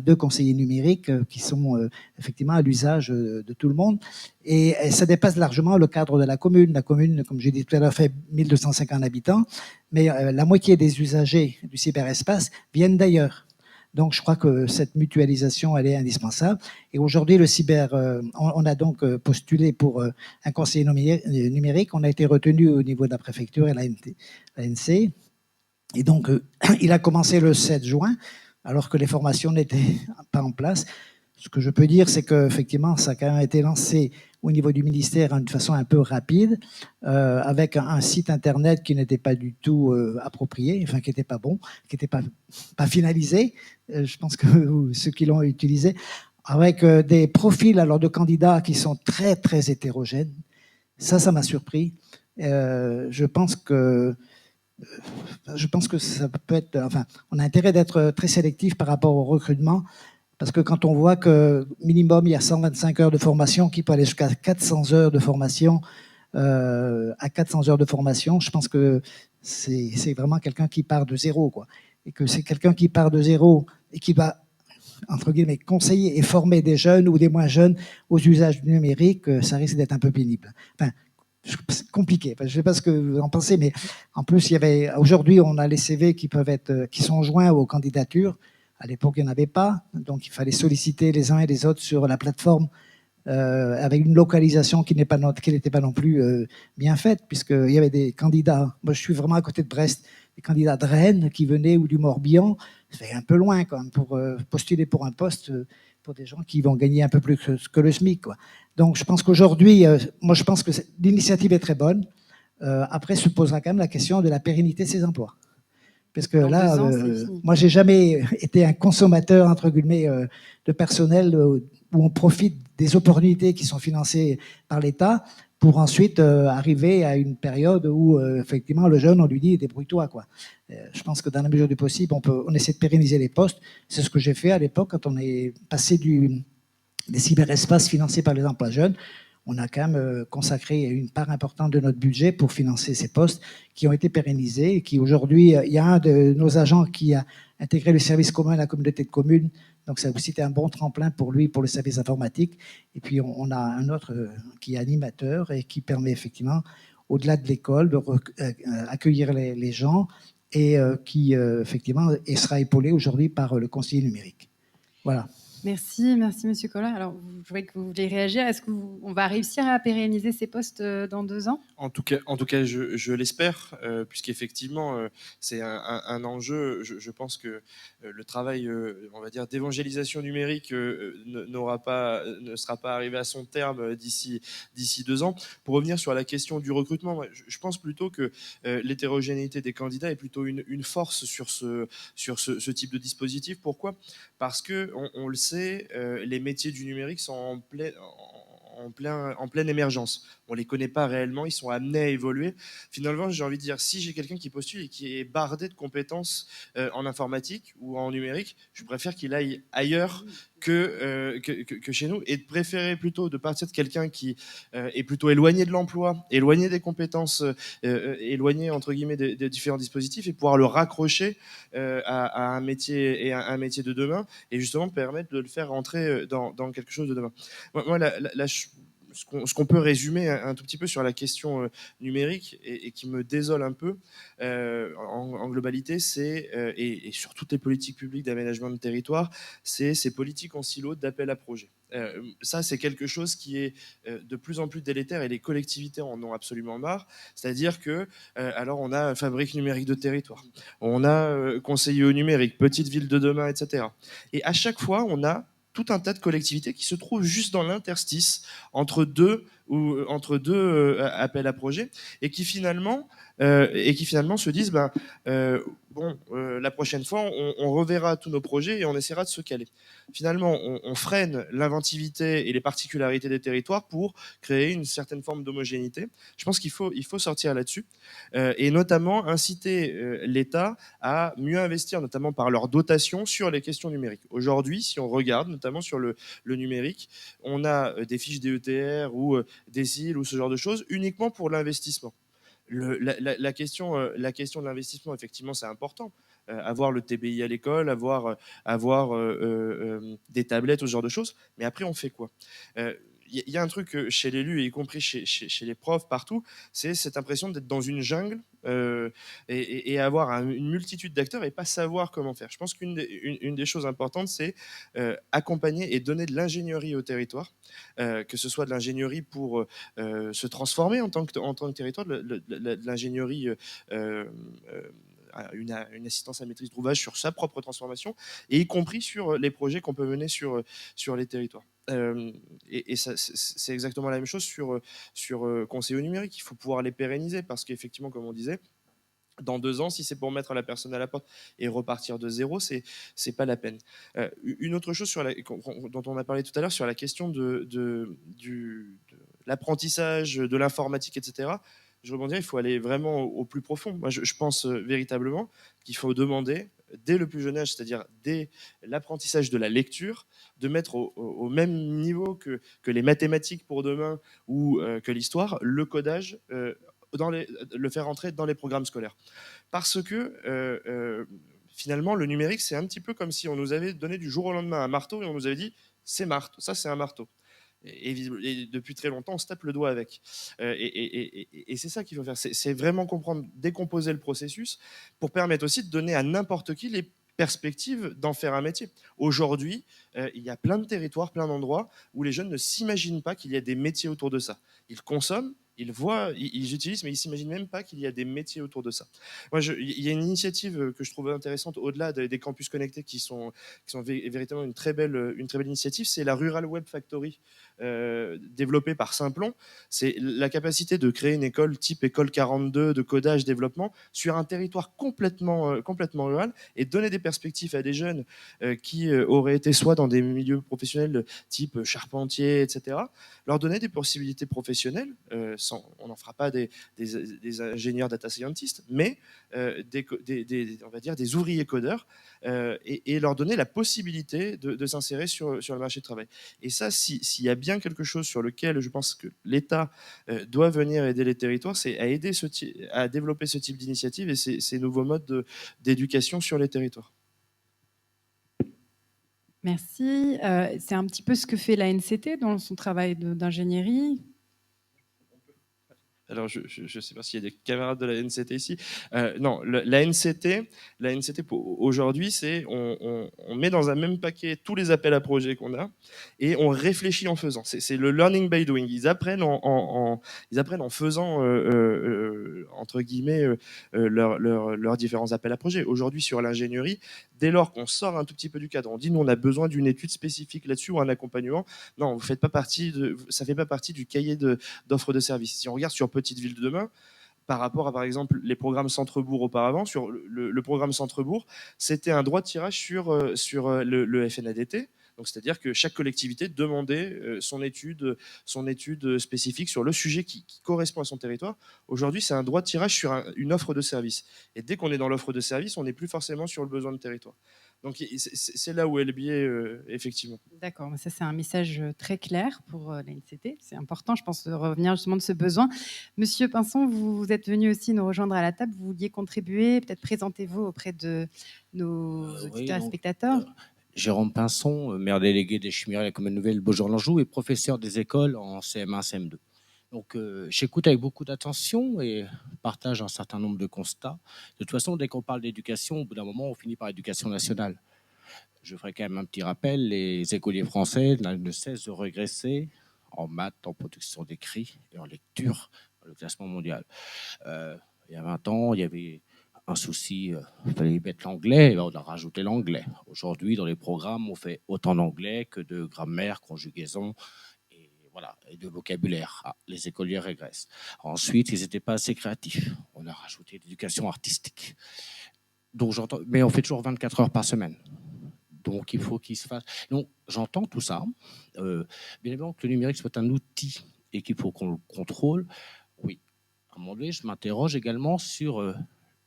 2 conseillers numériques qui sont effectivement à l'usage de tout le monde. Et ça dépasse largement le cadre de la commune. La commune, comme j'ai dit tout à l'heure, fait 1250 habitants, mais la moitié des usagers du cyberespace viennent d'ailleurs. Donc, je crois que cette mutualisation, elle est indispensable. Et aujourd'hui, on a donc postulé pour un conseiller numérique. On a été retenu au niveau de la préfecture et l'ANC. Et donc, il a commencé le 7 juin, alors que les formations n'étaient pas en place. Ce que je peux dire, c'est qu'effectivement, ça a quand même été lancé au niveau du ministère d'une façon un peu rapide, avec un site internet qui n'était pas du tout approprié, enfin qui n'était pas bon, qui n'était pas finalisé. Je pense que ceux qui l'ont utilisé, avec des profils alors de candidats qui sont très très hétérogènes. Ça m'a surpris. Je pense que Je pense que ça peut être, enfin, on a intérêt d'être très sélectif par rapport au recrutement, parce que quand on voit que minimum il y a 125 heures de formation, qui peut aller jusqu'à 400 heures de formation, à 400 heures de formation, je pense que c'est vraiment quelqu'un qui part de zéro, quoi. Et que c'est quelqu'un qui part de zéro et qui va, entre guillemets, conseiller et former des jeunes ou des moins jeunes aux usages du numérique, ça risque d'être un peu pénible. Enfin, c'est compliqué. Je ne sais pas ce que vous en pensez, mais en plus, aujourd'hui, on a les CV qui sont joints aux candidatures. À l'époque, il n'y en avait pas, donc il fallait solliciter les uns et les autres sur la plateforme avec une localisation qui n'était pas non plus bien faite, puisqu'il y avait des candidats. Moi, je suis vraiment à côté de Brest, des candidats de Rennes qui venaient ou du Morbihan. C'est un peu loin quand même pour postuler pour un poste pour des gens qui vont gagner un peu plus que le SMIC, quoi. Donc, je pense qu'aujourd'hui, moi, je pense que l'initiative est très bonne. Après, se posera quand même la question de la pérennité de ces emplois. Parce que Dans là, 2 ans, c'est fini. moi, j'ai jamais été un consommateur, entre guillemets, de personnel où on profite des opportunités qui sont financées par l'État pour ensuite arriver à une période où, effectivement, le jeune, on lui dit, débrouille-toi, quoi. Je pense que dans la mesure du possible, on essaie de pérenniser les postes. C'est ce que j'ai fait à l'époque quand on est passé des cyberespaces financés par les emplois jeunes. On a quand même consacré une part importante de notre budget pour financer ces postes qui ont été pérennisés et qui aujourd'hui, il y a un de nos agents qui a intégré le service commun à la communauté de communes. Donc, ça a aussi été un bon tremplin pour lui, pour le service informatique. Et puis, on a un autre qui est animateur et qui permet effectivement, au-delà de l'école, accueillir les gens et qui, effectivement, sera épaulé aujourd'hui par le conseiller numérique. Voilà. Merci, merci Monsieur Collin. Alors, je vois que vous voulez réagir. Est-ce qu'on va réussir à pérenniser ces postes dans 2 ans? En tout cas, je l'espère, puisqu'effectivement, c'est un enjeu. Je pense que le travail, on va dire, d'évangélisation numérique ne sera pas arrivé à son terme d'ici 2 ans. Pour revenir sur la question du recrutement, moi, je pense plutôt que l'hétérogénéité des candidats est plutôt une force sur ce type de dispositif. Pourquoi? Parce que on le sait, les métiers du numérique sont en pleine émergence. On les connaît pas réellement, ils sont amenés à évoluer. Finalement, j'ai envie de dire, si j'ai quelqu'un qui postule et qui est bardé de compétences en informatique ou en numérique, je préfère qu'il aille ailleurs que chez nous, et de préférer plutôt de partir de quelqu'un qui est plutôt éloigné de l'emploi, éloigné des compétences, éloigné entre guillemets des différents dispositifs, et pouvoir le raccrocher à un métier et un métier de demain, et justement permettre de le faire rentrer dans quelque chose de demain. Moi, ce qu'on peut résumer un tout petit peu sur la question numérique, et qui me désole un peu en globalité, c'est, et sur toutes les politiques publiques d'aménagement de territoire, c'est ces politiques en silo d'appel à projet. Ça, c'est quelque chose qui est de plus en plus délétère, et les collectivités en ont absolument marre. C'est-à-dire que, alors, on a fabrique numérique de territoire, on a conseiller au numérique, petite ville de demain, etc. Et à chaque fois, on a tout un tas de collectivités qui se trouvent juste dans l'interstice entre deux appels à projets, et qui finalement se disent la prochaine fois on reverra tous nos projets et on essaiera de se caler. Finalement, on freine l'inventivité et les particularités des territoires pour créer une certaine forme d'homogénéité. Je pense qu'il faut sortir là-dessus, et notamment inciter l'État à mieux investir, notamment par leur dotation, sur les questions numériques. Aujourd'hui, si on regarde notamment sur le numérique, on a des fiches DETR ou des îles ou ce genre de choses uniquement pour l'investissement. La question de l'investissement, effectivement, c'est important. Avoir le TBI à l'école, avoir des tablettes, ce genre de choses. Mais après, on fait quoi? Il y a un truc chez l'élu, y compris chez les profs, partout, c'est cette impression d'être dans une jungle et avoir une multitude d'acteurs et pas savoir comment faire. Je pense qu'une des choses importantes, c'est accompagner et donner de l'ingénierie au territoire, que ce soit de l'ingénierie pour se transformer en tant que territoire, de l'ingénierie une assistance à maîtrise d'ouvrage sur sa propre transformation, et y compris sur les projets qu'on peut mener sur les territoires. Et ça, c'est exactement la même chose sur conseil au numérique. Il faut pouvoir les pérenniser, parce qu'effectivement, comme on disait, dans 2 ans, si c'est pour mettre la personne à la porte et repartir de zéro, c'est pas la peine. Une autre chose dont on a parlé tout à l'heure, sur la question de l'apprentissage, de l'informatique, etc. je rebondirais, il faut aller vraiment au plus profond. Moi, je pense véritablement qu'il faut demander, dès le plus jeune âge, c'est-à-dire dès l'apprentissage de la lecture, de mettre au même niveau que les mathématiques pour demain ou que l'histoire, le codage, le faire entrer dans les programmes scolaires. Parce que finalement, le numérique, c'est un petit peu comme si on nous avait donné du jour au lendemain un marteau et on nous avait dit, c'est marteau, ça c'est un marteau. Et depuis très longtemps, on se tape le doigt avec. Et c'est ça qu'il faut faire. C'est vraiment comprendre, décomposer le processus pour permettre aussi de donner à n'importe qui les perspectives d'en faire un métier. Aujourd'hui, il y a plein de territoires, plein d'endroits où les jeunes ne s'imaginent pas qu'il y a des métiers autour de ça. Ils consomment, ils voient, ils utilisent, mais ils s'imaginent même pas qu'il y a des métiers autour de ça. Moi, il y a une initiative que je trouve intéressante au-delà des campus connectés qui sont véritablement une très belle initiative, c'est la Rural Web Factory développée par Simplon. C'est la capacité de créer une école type école 42 de codage développement sur un territoire complètement rural et donner des perspectives à des jeunes qui auraient été soit dans des milieux professionnels type charpentier, etc. Leur donner des possibilités professionnelles. On n'en fera pas des ingénieurs data scientists, mais on va dire des ouvriers codeurs et leur donner la possibilité de s'insérer sur le marché du travail. Et ça, s'il y a bien quelque chose sur lequel je pense que l'État doit venir aider les territoires, c'est à développer ce type d'initiative et ces nouveaux modes d'éducation sur les territoires. Merci. C'est un petit peu ce que fait la NCT dans son travail d'ingénierie. Alors, je ne sais pas s'il y a des camarades de la NCT ici. Non, la NCT aujourd'hui, c'est on met dans un même paquet tous les appels à projets qu'on a et on réfléchit en faisant. C'est le learning by doing. Ils apprennent en faisant, entre guillemets, leurs différents appels à projets. Aujourd'hui, sur l'ingénierie, dès lors qu'on sort un tout petit peu du cadre, on dit nous, on a besoin d'une étude spécifique là-dessus ou un accompagnement. Non, ça ne fait pas partie du cahier d'offres de services. Si on regarde sur Petite Ville de demain, par rapport à, par exemple, les programmes Centre-Bourg auparavant, sur le programme Centre-Bourg, c'était un droit de tirage sur le FNADT. Donc, c'est-à-dire que chaque collectivité demandait son étude spécifique sur le sujet qui correspond à son territoire. Aujourd'hui, c'est un droit de tirage sur une offre de service. Et dès qu'on est dans l'offre de service, on n'est plus forcément sur le besoin de territoire. Donc, c'est là où est le biais, effectivement. D'accord, ça c'est un message très clair pour la NCT. C'est important, je pense, de revenir justement de ce besoin. Monsieur Pinson, vous êtes venu aussi nous rejoindre à la table. Vous vouliez contribuer, peut-être présentez-vous auprès de nos auditeurs et spectateurs. Jérôme Pinson, maire délégué des Chimérés à la Commune Nouvelle Beaujour-l'Anjou et professeur des écoles en CM1, CM2. Donc, j'écoute avec beaucoup d'attention et partage un certain nombre de constats. De toute façon, dès qu'on parle d'éducation, au bout d'un moment, on finit par éducation nationale. Je ferai quand même un petit rappel, les écoliers français ne cessent de régresser en maths, en production d'écrit et en lecture dans le classement mondial. Il y a 20 ans, il y avait un souci, il fallait mettre l'anglais, et on a rajouté l'anglais. Aujourd'hui, dans les programmes, on fait autant d'anglais que de grammaire, conjugaison, voilà, et de vocabulaire. Les écoliers régressent. Ensuite, ils n'étaient pas assez créatifs. On a rajouté l'éducation artistique. Donc, mais on fait toujours 24 heures par semaine. Donc, il faut qu'il se fasse. Donc, j'entends tout ça. Bien évidemment que le numérique soit un outil et qu'il faut qu'on le contrôle. Oui. À un moment donné, je m'interroge également sur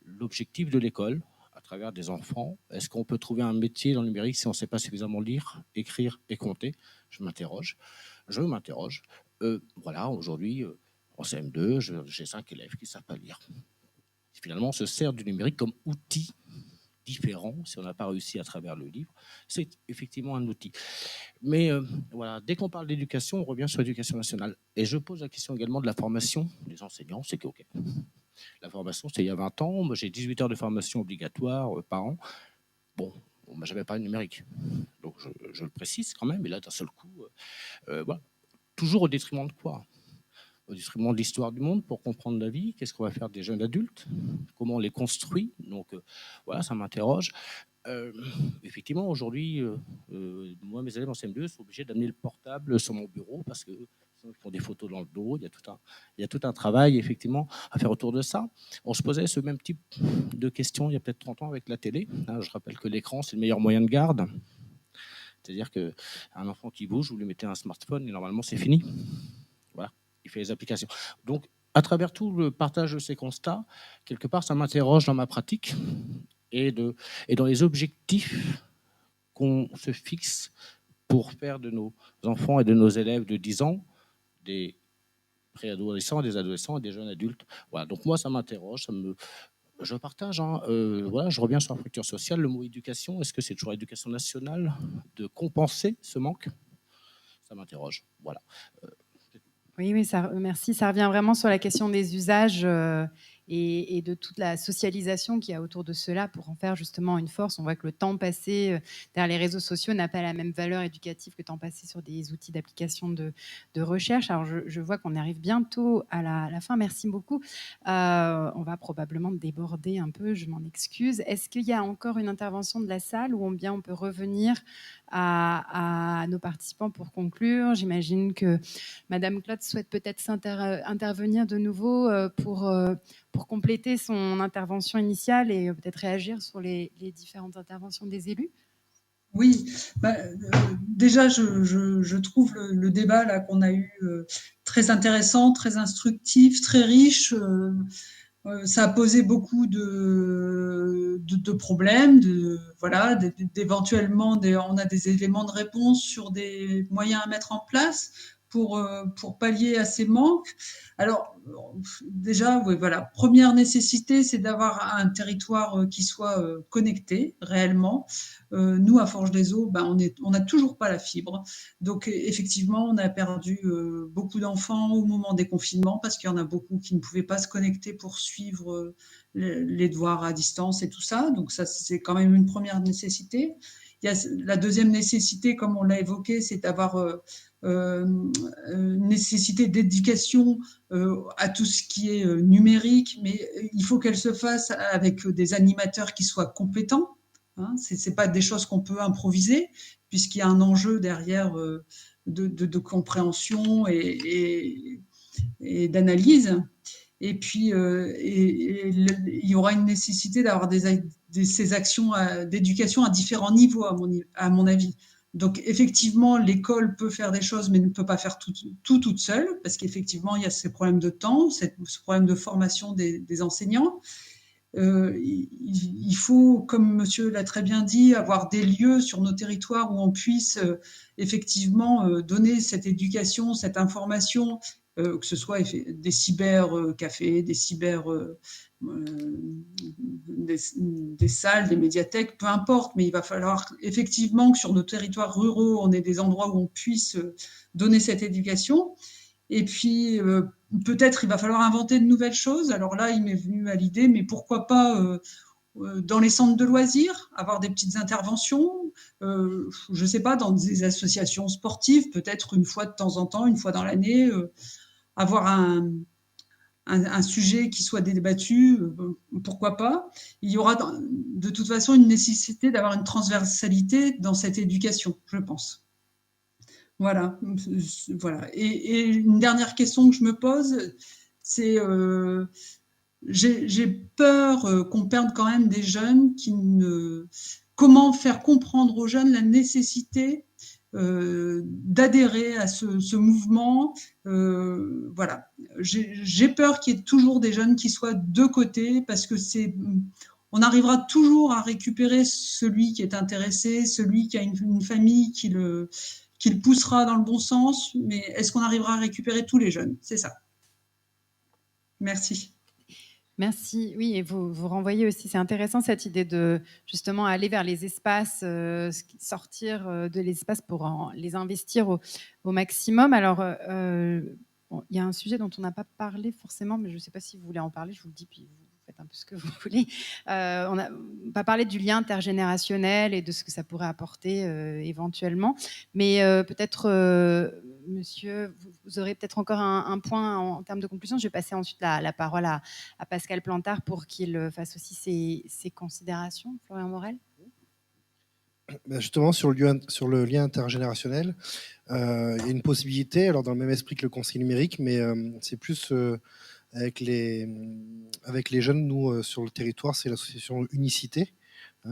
l'objectif de l'école à travers des enfants. Est-ce qu'on peut trouver un métier dans le numérique si on ne sait pas suffisamment lire, écrire et compter? Je m'interroge. Voilà, aujourd'hui, en CM2, j'ai 5 élèves qui ne savent pas lire. Finalement, on se sert du numérique comme outil différent, si on n'a pas réussi à travers le livre. C'est effectivement un outil. Mais voilà, dès qu'on parle d'éducation, on revient sur l'éducation nationale. Et je pose la question également de la formation des enseignants. C'est OK. La formation, c'était il y a 20 ans. Moi, j'ai 18 heures de formation obligatoire par an. Bon, on ne m'a jamais parlé de numérique. Donc, je le précise quand même. Et là, d'un seul coup, voilà. Toujours au détriment de quoi? Au détriment de l'histoire du monde pour comprendre la vie. Qu'est-ce qu'on va faire des jeunes adultes? Comment on les construit? Donc, voilà, ça m'interroge. Effectivement, aujourd'hui, moi, mes élèves en CM2 sont obligés d'amener le portable sur mon bureau parce que sinon ils font des photos dans le dos. Il y a tout un travail, effectivement, à faire autour de ça. On se posait ce même type de questions il y a peut-être 30 ans avec la télé. Je rappelle que l'écran, c'est le meilleur moyen de garde. C'est-à-dire qu'un enfant qui bouge, vous lui mettez un smartphone et normalement, c'est fini. Voilà, il fait les applications. Donc, à travers tout le partage de ces constats, quelque part, ça m'interroge dans ma pratique et dans les objectifs qu'on se fixe pour faire de nos enfants et de nos élèves de 10 ans des préadolescents, des adolescents et des jeunes adultes. Voilà, donc moi, ça m'interroge, je partage. Voilà, je reviens sur la fracture sociale. Le mot éducation, est-ce que c'est toujours l'éducation nationale de compenser ce manque? Ça m'interroge. Voilà. Oui, merci. Ça revient vraiment sur la question des usages et de toute la socialisation qu'il y a autour de cela pour en faire justement une force. On voit que le temps passé derrière les réseaux sociaux n'a pas la même valeur éducative que le temps passé sur des outils d'application de recherche. Alors, je vois qu'on arrive bientôt à la fin. Merci beaucoup. On va probablement déborder un peu, je m'en excuse. Est-ce qu'il y a encore une intervention de la salle ou bien on peut revenir à nos participants pour conclure? J'imagine que Madame Claude souhaite peut-être intervenir de nouveau pour compléter son intervention initiale et peut-être réagir sur les différentes interventions des élus. Oui, déjà, je trouve le débat là qu'on a eu très intéressant, très instructif, très riche. Ça a posé beaucoup de problèmes, voilà, d'éventuellement, on a des éléments de réponse sur des moyens à mettre en place pour pallier à ces manques. Alors, déjà, oui, voilà, première nécessité, c'est d'avoir un territoire qui soit connecté réellement. Nous, à Forges-les-Eaux, on n'a toujours pas la fibre. Donc, effectivement, on a perdu beaucoup d'enfants au moment des confinements parce qu'il y en a beaucoup qui ne pouvaient pas se connecter pour suivre les devoirs à distance et tout ça. Donc, ça, c'est quand même une première nécessité. Il y a la deuxième nécessité, comme on l'a évoqué, c'est d'avoir une nécessité d'éducation à tout ce qui est numérique, mais il faut qu'elle se fasse avec des animateurs qui soient compétents. Hein, c'est pas des choses qu'on peut improviser, puisqu'il y a un enjeu derrière de compréhension et d'analyse. Et puis, il y aura une nécessité d'avoir ces actions d'éducation à différents niveaux, à mon avis. Donc, effectivement, l'école peut faire des choses, mais ne peut pas faire tout toute seule, parce qu'effectivement, il y a ces problèmes de temps, ce problème de formation des enseignants. Il faut, comme monsieur l'a très bien dit, avoir des lieux sur nos territoires où on puisse effectivement donner cette éducation, cette information, que ce soit des cyber-cafés, des des salles, des médiathèques, peu importe, mais il va falloir effectivement que sur nos territoires ruraux, on ait des endroits où on puisse donner cette éducation. Et puis, peut-être il va falloir inventer de nouvelles choses. Alors là, il m'est venu à l'idée, mais pourquoi pas dans les centres de loisirs, avoir des petites interventions, je ne sais pas, dans des associations sportives, peut-être une fois de temps en temps, une fois dans l'année, avoir un sujet qui soit débattu, pourquoi pas. Il y aura de toute façon une nécessité d'avoir une transversalité dans cette éducation, je pense. Voilà. Et une dernière question que je me pose, c'est j'ai peur qu'on perde quand même des jeunes comment faire comprendre aux jeunes la nécessité d'adhérer à ce mouvement. Voilà. J'ai peur qu'il y ait toujours des jeunes qui soient de côté parce que on arrivera toujours à récupérer celui qui est intéressé, celui qui a une famille qui le poussera dans le bon sens, mais est-ce qu'on arrivera à récupérer tous les jeunes? C'est ça. Merci. Merci. Oui, et vous renvoyez aussi, c'est intéressant cette idée de justement aller vers les espaces, sortir de l'espace pour les investir au maximum. Alors, bon, il y a un sujet dont on n'a pas parlé forcément, mais je ne sais pas si vous voulez en parler, je vous le dis, puis vous faites un peu ce que vous voulez. On n'a pas parlé du lien intergénérationnel et de ce que ça pourrait apporter éventuellement, mais peut-être, monsieur, vous aurez peut-être encore un point en termes de conclusion. Je vais passer ensuite la parole à Pascal Plantard pour qu'il fasse aussi ses considérations. Florian Morel. Justement, sur le lien intergénérationnel, il y a une possibilité, alors dans le même esprit que le conseil numérique, mais c'est plus avec les jeunes, nous, sur le territoire, c'est l'association Unicité,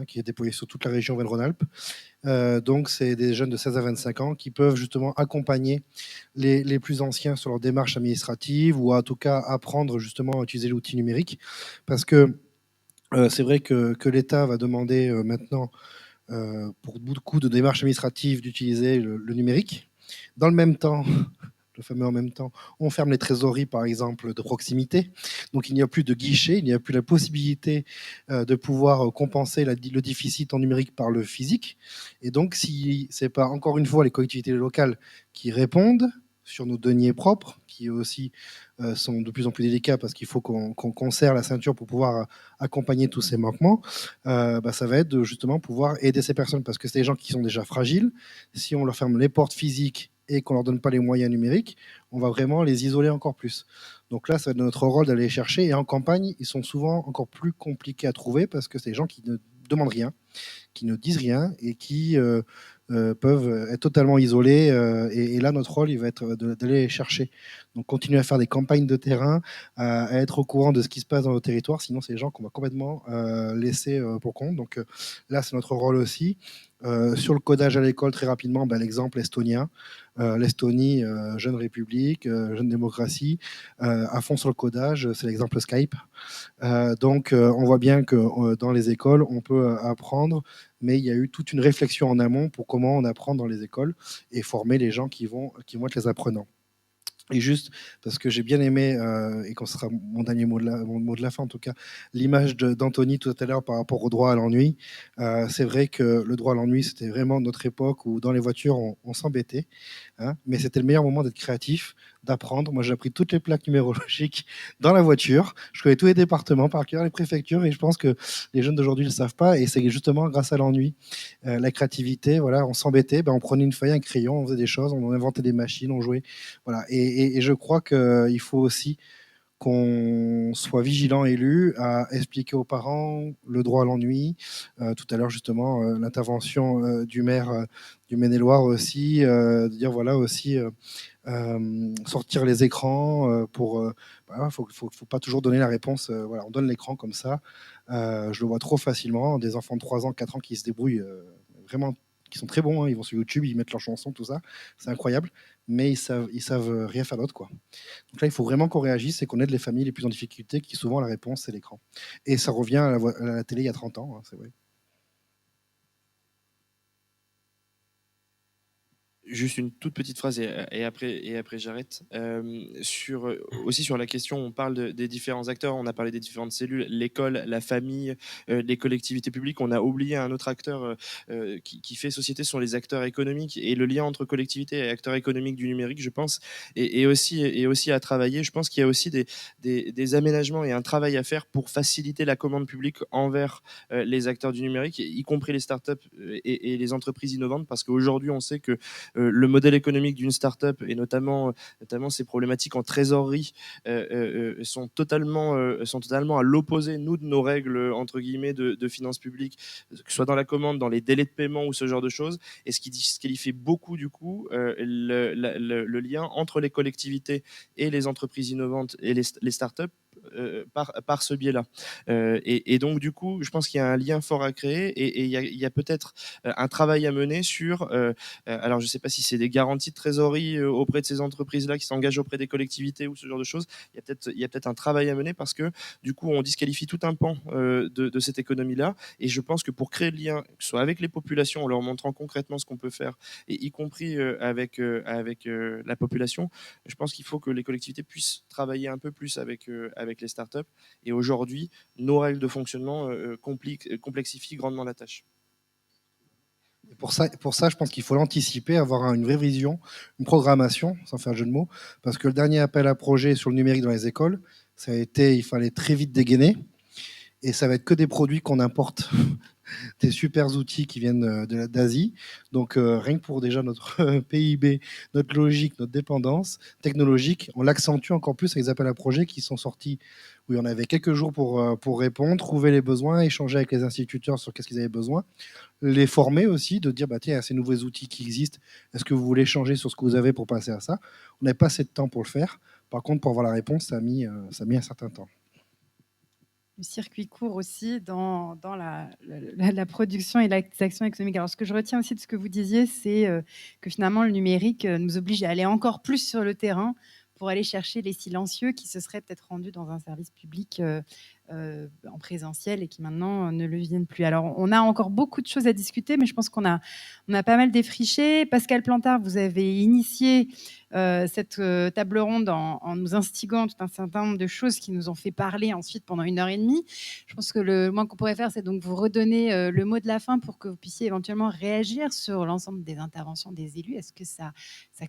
qui est déployé sur toute la région Auvergne-Rhône-Alpes. Donc, c'est des jeunes de 16 à 25 ans qui peuvent justement accompagner les plus anciens sur leur démarche administrative ou en tout cas apprendre justement à utiliser l'outil numérique. Parce que c'est vrai que l'État va demander maintenant, pour beaucoup de démarches administratives, d'utiliser le numérique. Dans le même temps, le fameux en même temps, on ferme les trésoreries, par exemple, de proximité. Donc, il n'y a plus de guichet, il n'y a plus la possibilité de pouvoir compenser le déficit en numérique par le physique. Et donc, si ce n'est pas, encore une fois, les collectivités locales qui répondent sur nos deniers propres, qui aussi sont de plus en plus délicats parce qu'il faut qu'on serre la ceinture pour pouvoir accompagner tous ces manquements, ça va être de justement pouvoir aider ces personnes parce que c'est des gens qui sont déjà fragiles. Si on leur ferme les portes physiques et qu'on leur donne pas les moyens numériques, on va vraiment les isoler encore plus. Donc là, ça va être notre rôle d'aller les chercher. Et en campagne, ils sont souvent encore plus compliqués à trouver parce que c'est des gens qui ne demandent rien, qui ne disent rien et qui peuvent être totalement isolés. Et là, notre rôle, il va être d'aller les chercher. Donc, continuer à faire des campagnes de terrain, à être au courant de ce qui se passe dans nos territoires. Sinon, c'est des gens qu'on va complètement laisser pour compte. Donc là, c'est notre rôle aussi. Sur le codage à l'école, très rapidement, l'exemple estonien. L'Estonie, jeune république, jeune démocratie, à fond sur le codage, c'est l'exemple Skype. Donc, on voit bien que dans les écoles, on peut apprendre, mais il y a eu toute une réflexion en amont pour comment on apprend dans les écoles et former les gens qui vont être les apprenants. Et juste parce que j'ai bien aimé, et quand ce sera mon dernier mot mon mot de la fin en tout cas, l'image d'Anthony tout à l'heure par rapport au droit à l'ennui. C'est vrai que le droit à l'ennui, c'était vraiment notre époque où dans les voitures, on s'embêtait, hein, mais c'était le meilleur moment d'être créatif, d'apprendre. Moi, j'ai appris toutes les plaques numérologiques dans la voiture. Je connais tous les départements par cœur, les préfectures, et je pense que les jeunes d'aujourd'hui ne le savent pas. Et c'est justement grâce à l'ennui, la créativité, voilà, on s'embêtait, on prenait une feuille, un crayon, on faisait des choses, on inventait des machines, on jouait. Voilà. Et je crois qu'il faut aussi qu'on soit vigilant élu à expliquer aux parents le droit à l'ennui. Tout à l'heure, justement, l'intervention du maire du Maine-et-Loire aussi, de dire voilà aussi sortir les écrans pour. Voilà, faut pas toujours donner la réponse. Voilà, on donne l'écran comme ça. Je le vois trop facilement. Des enfants de 3 ans, 4 ans qui se débrouillent vraiment, qui sont très bons. Hein, ils vont sur YouTube, ils mettent leurs chansons, tout ça. C'est incroyable. Mais ils savent rien faire d'autre, quoi. Donc là, il faut vraiment qu'on réagisse et qu'on aide les familles les plus en difficulté, qui souvent la réponse, c'est l'écran. Et ça revient à la télé il y a 30 ans, hein, c'est vrai. Juste une toute petite phrase et après j'arrête. Aussi sur la question, on parle des différents acteurs, on a parlé des différentes cellules, l'école, la famille, les collectivités publiques. On a oublié un autre acteur qui fait société, ce sont les acteurs économiques et le lien entre collectivités et acteurs économiques du numérique, je pense, et aussi à travailler. Je pense qu'il y a aussi des aménagements et un travail à faire pour faciliter la commande publique envers les acteurs du numérique, y compris les startups et les entreprises innovantes, parce qu'aujourd'hui, on sait que le modèle économique d'une start-up et notamment ces problématiques en trésorerie sont totalement à l'opposé, nous, de nos règles entre guillemets de finances publiques, que ce soit dans la commande, dans les délais de paiement ou ce genre de choses. Et ce qui disqualifie beaucoup du coup le lien entre les collectivités et les entreprises innovantes et les start-up par ce biais-là. Et donc, du coup, je pense qu'il y a un lien fort à créer et il y a peut-être un travail à mener sur, alors je ne sais pas si c'est des garanties de trésorerie auprès de ces entreprises-là qui s'engagent auprès des collectivités ou ce genre de choses. Il y a peut-être un travail à mener parce que, du coup, on disqualifie tout un pan de cette économie-là. Et je pense que pour créer le lien, que ce soit avec les populations, en leur montrant concrètement ce qu'on peut faire, et y compris avec la population, je pense qu'il faut que les collectivités puissent travailler un peu plus avec les startups. Et aujourd'hui, nos règles de fonctionnement complexifient grandement la tâche. Et pour ça, je pense qu'il faut l'anticiper, avoir une vraie vision, une programmation, sans faire jeu de mots, parce que le dernier appel à projet sur le numérique dans les écoles, il fallait très vite dégainer, et ça va être que des produits qu'on importe, des super outils qui viennent d'Asie. Donc rien que pour déjà notre PIB, notre logique, notre dépendance technologique, on l'accentue encore plus avec les appels à projets qui sont sortis, où il y en avait quelques jours pour répondre, trouver les besoins, échanger avec les instituteurs sur qu'est-ce qu'ils avaient besoin, les former aussi, de dire tiens, ces nouveaux outils qui existent, est-ce que vous voulez changer sur ce que vous avez pour passer à ça? On n'avait pas assez de temps pour le faire. Par contre, pour avoir la réponse, ça a mis un certain temps. le circuit court aussi dans la production et les actions économiques. Alors, ce que je retiens aussi de ce que vous disiez, c'est que finalement, le numérique nous oblige à aller encore plus sur le terrain pour aller chercher les silencieux qui se seraient peut-être rendus dans un service public en présentiel et qui maintenant ne le viennent plus. Alors, on a encore beaucoup de choses à discuter, mais je pense qu'on a pas mal défriché. Pascal Plantard, vous avez initié cette table ronde en nous instigant tout un certain nombre de choses qui nous ont fait parler ensuite pendant 1 heure et demie. Je pense que le moins qu'on pourrait faire, c'est donc vous redonner le mot de la fin pour que vous puissiez éventuellement réagir sur l'ensemble des interventions des élus. Est-ce que ça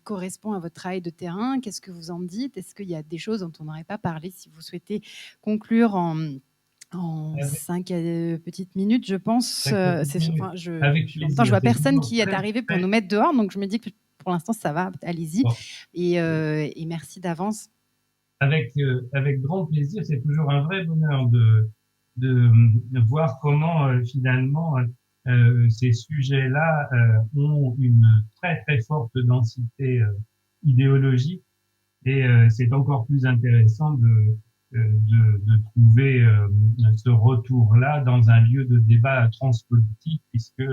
correspond à votre travail de terrain? Qu'est-ce que vous en dites? Est-ce qu'il y a des choses dont on n'aurait pas parlé? Si vous souhaitez conclure en 5 petites minutes, je pense. Je vois personne qui est arrivé pour nous mettre dehors, donc je me dis que pour l'instant, ça va. Allez-y. Bon. Et merci d'avance. Avec grand plaisir. C'est toujours un vrai bonheur de voir comment finalement ces sujets-là ont une très très forte densité idéologique, et c'est encore plus intéressant de trouver ce retour-là dans un lieu de débat transpolitique, puisque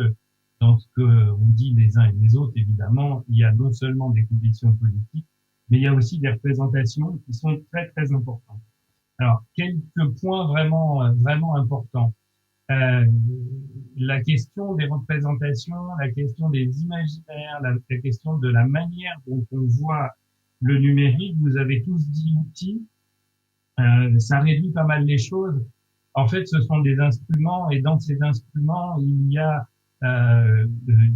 dans ce qu'on dit les uns et les autres, évidemment, il y a non seulement des convictions politiques, mais il y a aussi des représentations qui sont très, très importantes. Alors, quelques points vraiment importants. La question des représentations, la question des imaginaires, la question de la manière dont on voit le numérique. Vous avez tous dit outils. Ça réduit pas mal les choses. En fait, ce sont des instruments, et dans ces instruments, il y a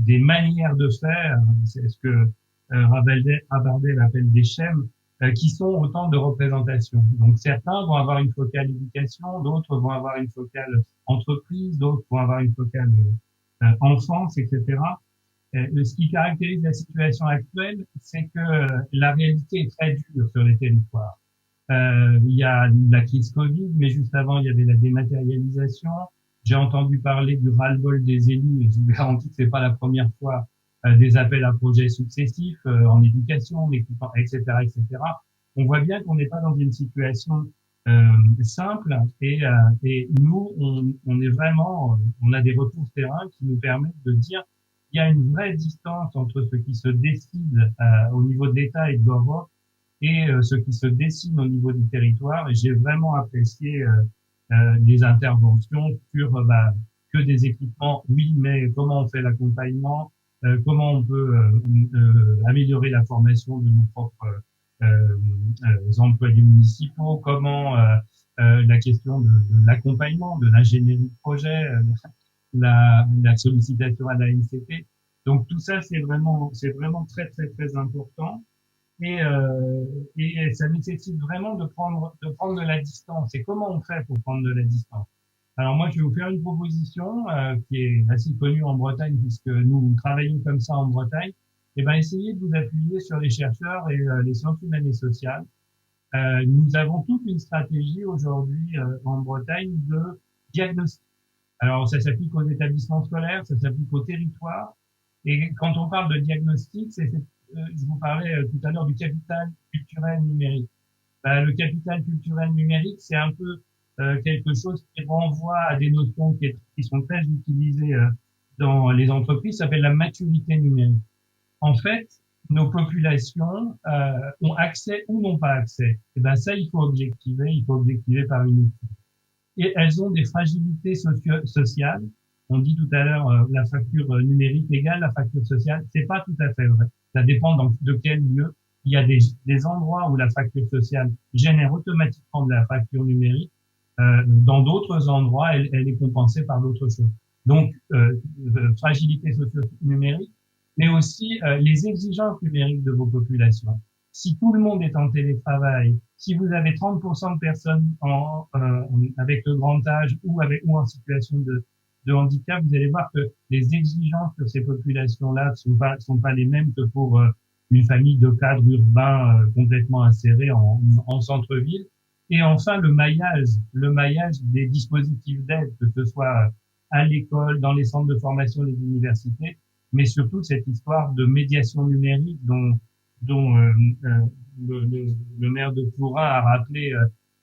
des manières de faire. C'est ce que Rabardel appelle des schèmes, qui sont autant de représentations. Donc certains vont avoir une focale éducation, d'autres vont avoir une focale entreprise, d'autres vont avoir une focale enfance, etc. Ce qui caractérise la situation actuelle, c'est que la réalité est très dure sur les territoires. Il y a la crise Covid, mais juste avant, il y avait la dématérialisation. J'ai entendu parler du ras-le-bol des élus, et je vous garantis que c'est pas la première fois, des appels à projets successifs en éducation, etc., etc. On voit bien qu'on n'est pas dans une situation simple, et nous, on est vraiment, on a des retours terrain qui nous permettent de dire qu'il y a une vraie distance entre ce qui se décide au niveau de l'État et de l'Europe et ce qui se dessine au niveau du territoire. Et j'ai vraiment apprécié les interventions sur que des équipements, oui, mais comment on fait l'accompagnement, comment on peut améliorer la formation de nos propres employés municipaux, comment la question de l'accompagnement, de l'ingénierie de projet, la sollicitation à la NCP. Donc tout ça, c'est vraiment très très très important. Et ça nécessite vraiment de prendre de la distance. Et comment on fait pour prendre de la distance? Alors moi, je vais vous faire une proposition qui est assez connue en Bretagne, puisque nous travaillons comme ça en Bretagne. Eh ben, essayez de vous appuyer sur les chercheurs et les sciences humaines et sociales. Nous avons toute une stratégie aujourd'hui en Bretagne de diagnostic. Alors, ça s'applique aux établissements scolaires, ça s'applique au territoire. Et quand on parle de diagnostic, je vous parlais tout à l'heure du capital culturel numérique. Le capital culturel numérique, c'est un peu quelque chose qui renvoie à des notions qui sont très utilisées dans les entreprises, ça s'appelle la maturité numérique. En fait, nos populations ont accès ou n'ont pas accès. Et ben ça, il faut objectiver par une étude. Et elles ont des fragilités sociales. On dit tout à l'heure la fracture numérique égale la fracture sociale. C'est pas tout à fait vrai. Ça dépend de quel lieu. Il y a des endroits où la fracture sociale génère automatiquement de la fracture numérique. Dans d'autres endroits, elle est compensée par d'autres choses. Donc, fragilité socio-numérique, mais aussi les exigences numériques de vos populations. Si tout le monde est en télétravail, si vous avez 30% de personnes avec le grand âge ou en situation de handicap, vous allez voir que les exigences de ces populations-là sont pas les mêmes que pour une famille de cadres urbains complètement insérés en centre-ville. Et enfin, le maillage des dispositifs d'aide, que ce soit à l'école, dans les centres de formation des universités, mais surtout cette histoire de médiation numérique dont le maire de Florin a rappelé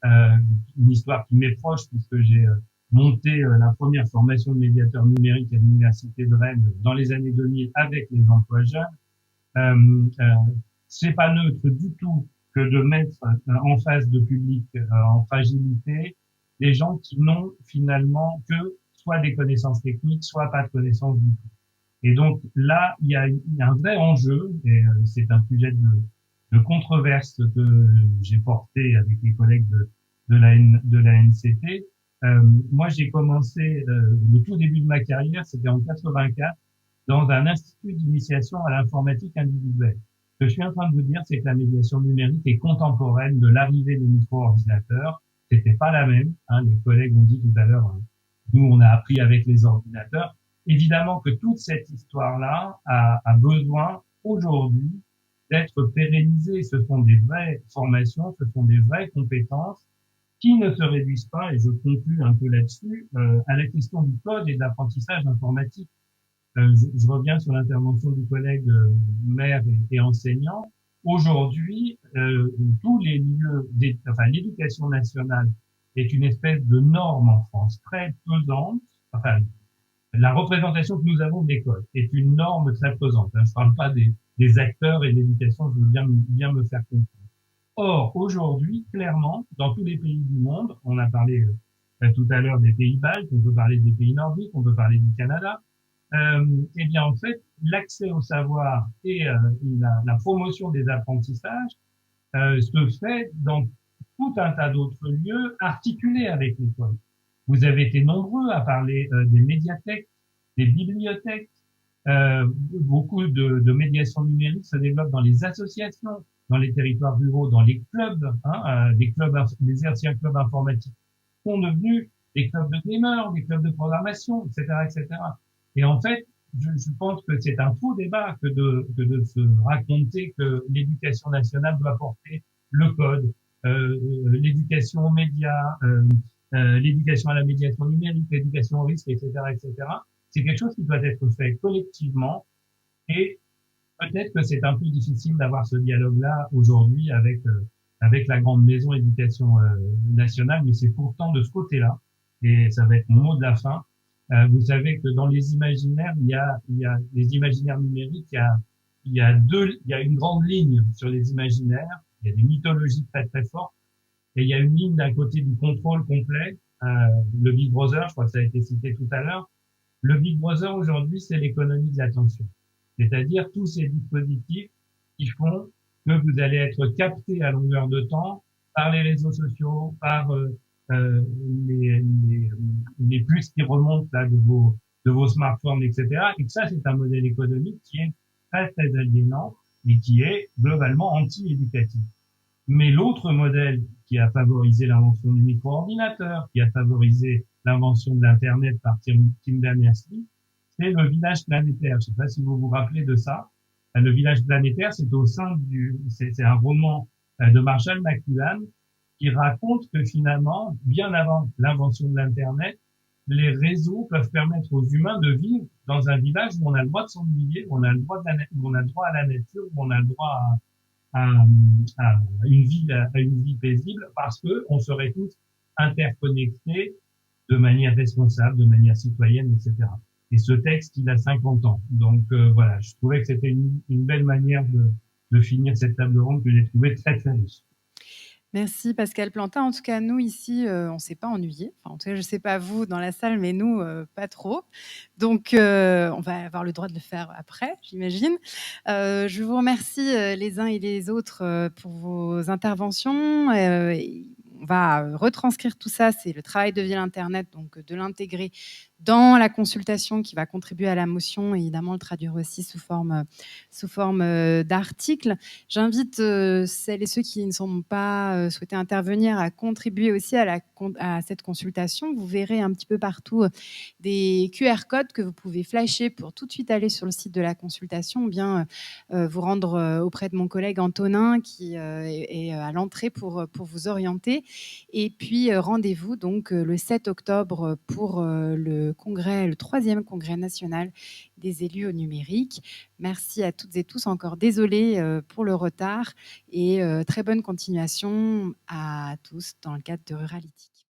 une histoire qui m'est proche puisque j'ai monté la première formation de médiateur numérique à l'université de Rennes dans les années 2000 avec les emplois jeunes. C'est pas neutre du tout que de mettre en face de public en fragilité des gens qui n'ont finalement que soit des connaissances techniques, soit pas de connaissances du tout. Et donc là, il y a un vrai enjeu, et c'est un sujet de controverse que j'ai porté avec les collègues de la NCT. Moi, j'ai commencé le tout début de ma carrière, c'était en 84, dans un institut d'initiation à l'informatique individuelle. Ce que je suis en train de vous dire, c'est que la médiation numérique est contemporaine de l'arrivée des micro-ordinateurs. C'était pas la même. Les collègues ont dit tout à l'heure, nous, on a appris avec les ordinateurs. Évidemment que toute cette histoire-là a besoin aujourd'hui d'être pérennisée. Ce sont des vraies formations, ce sont des vraies compétences qui ne se réduisent pas, et je conclue un peu là-dessus, à la question du code et de l'apprentissage informatique. Je reviens sur l'intervention du collègue maire et enseignant. Aujourd'hui, tous les lieux, l'éducation nationale est une espèce de norme en France très pesante. Enfin, la représentation que nous avons de l'école est une norme très pesante. Je ne parle pas des acteurs et de l'éducation, je veux bien me faire comprendre. Or, aujourd'hui, clairement, dans tous les pays du monde, on a parlé tout à l'heure des pays baltes, on peut parler des pays nordiques, on peut parler du Canada, eh bien, en fait, l'accès au savoir et la promotion des apprentissages se fait dans tout un tas d'autres lieux articulés avec l'école. Vous avez été nombreux à parler des médiathèques, des bibliothèques. Beaucoup de médiation numérique se développe dans les associations, dans les territoires ruraux, dans les clubs, les anciens clubs informatiques sont devenus des clubs de gamers, des clubs de programmation, etc., etc. Et en fait, je pense que c'est un faux débat que de se raconter que l'éducation nationale doit porter le code, l'éducation aux médias, l'éducation à la médiation numérique, l'éducation au risque, etc., etc. C'est quelque chose qui doit être fait collectivement, et peut-être que c'est un peu difficile d'avoir ce dialogue-là aujourd'hui avec la grande maison éducation nationale, mais c'est pourtant de ce côté-là, et ça va être mon mot de la fin. Vous savez que dans les imaginaires, il y a les imaginaires numériques, il y a une grande ligne sur les imaginaires, il y a des mythologies très très fortes, et il y a une ligne d'un côté du contrôle complet, le Big Brother, je crois que ça a été cité tout à l'heure. Le Big Brother aujourd'hui, c'est l'économie de l'attention. C'est-à-dire tous ces dispositifs qui font que vous allez être capté à longueur de temps par les réseaux sociaux, par les puces qui remontent là de vos smartphones, etc. Et que ça, c'est un modèle économique qui est très très aliénant et qui est globalement anti-éducatif. Mais l'autre modèle qui a favorisé l'invention du micro-ordinateur, qui a favorisé l'invention de l'Internet par Tim Berners-Lee, c'est le village planétaire. Je ne sais pas si vous vous rappelez de ça. Le village planétaire, c'est un roman de Marshall McLuhan qui raconte que finalement, bien avant l'invention de l'Internet, les réseaux peuvent permettre aux humains de vivre dans un village où on a le droit de s'ennuyer, où on a le droit où on a le droit à la nature, où on a le droit à une vie paisible, parce que on serait tous interconnectés de manière responsable, de manière citoyenne, etc. Et ce texte, il a 50 ans. Donc voilà, je trouvais que c'était une belle manière de finir cette table ronde que j'ai trouvée très très riche. Merci Pascal Plantin. En tout cas, nous ici, on ne s'est pas ennuyé. Enfin, en tout cas, je ne sais pas vous dans la salle, mais nous, pas trop. Donc, on va avoir le droit de le faire après, j'imagine. Je vous remercie les uns et les autres pour vos interventions. On va retranscrire tout ça. C'est le travail de Ville Internet, donc de l'intégrer dans la consultation qui va contribuer à la motion et évidemment le traduire aussi sous forme d'article. J'invite celles et ceux qui ne sont pas souhaités intervenir à contribuer aussi à cette consultation. Vous verrez un petit peu partout des QR codes que vous pouvez flasher pour tout de suite aller sur le site de la consultation ou bien vous rendre auprès de mon collègue Antonin qui est à l'entrée pour vous orienter. Et puis rendez-vous donc le 7 octobre pour le congrès, le 3e congrès national des élus au numérique. Merci à toutes et tous. Encore désolé pour le retard et très bonne continuation à tous dans le cadre de Ruralytique.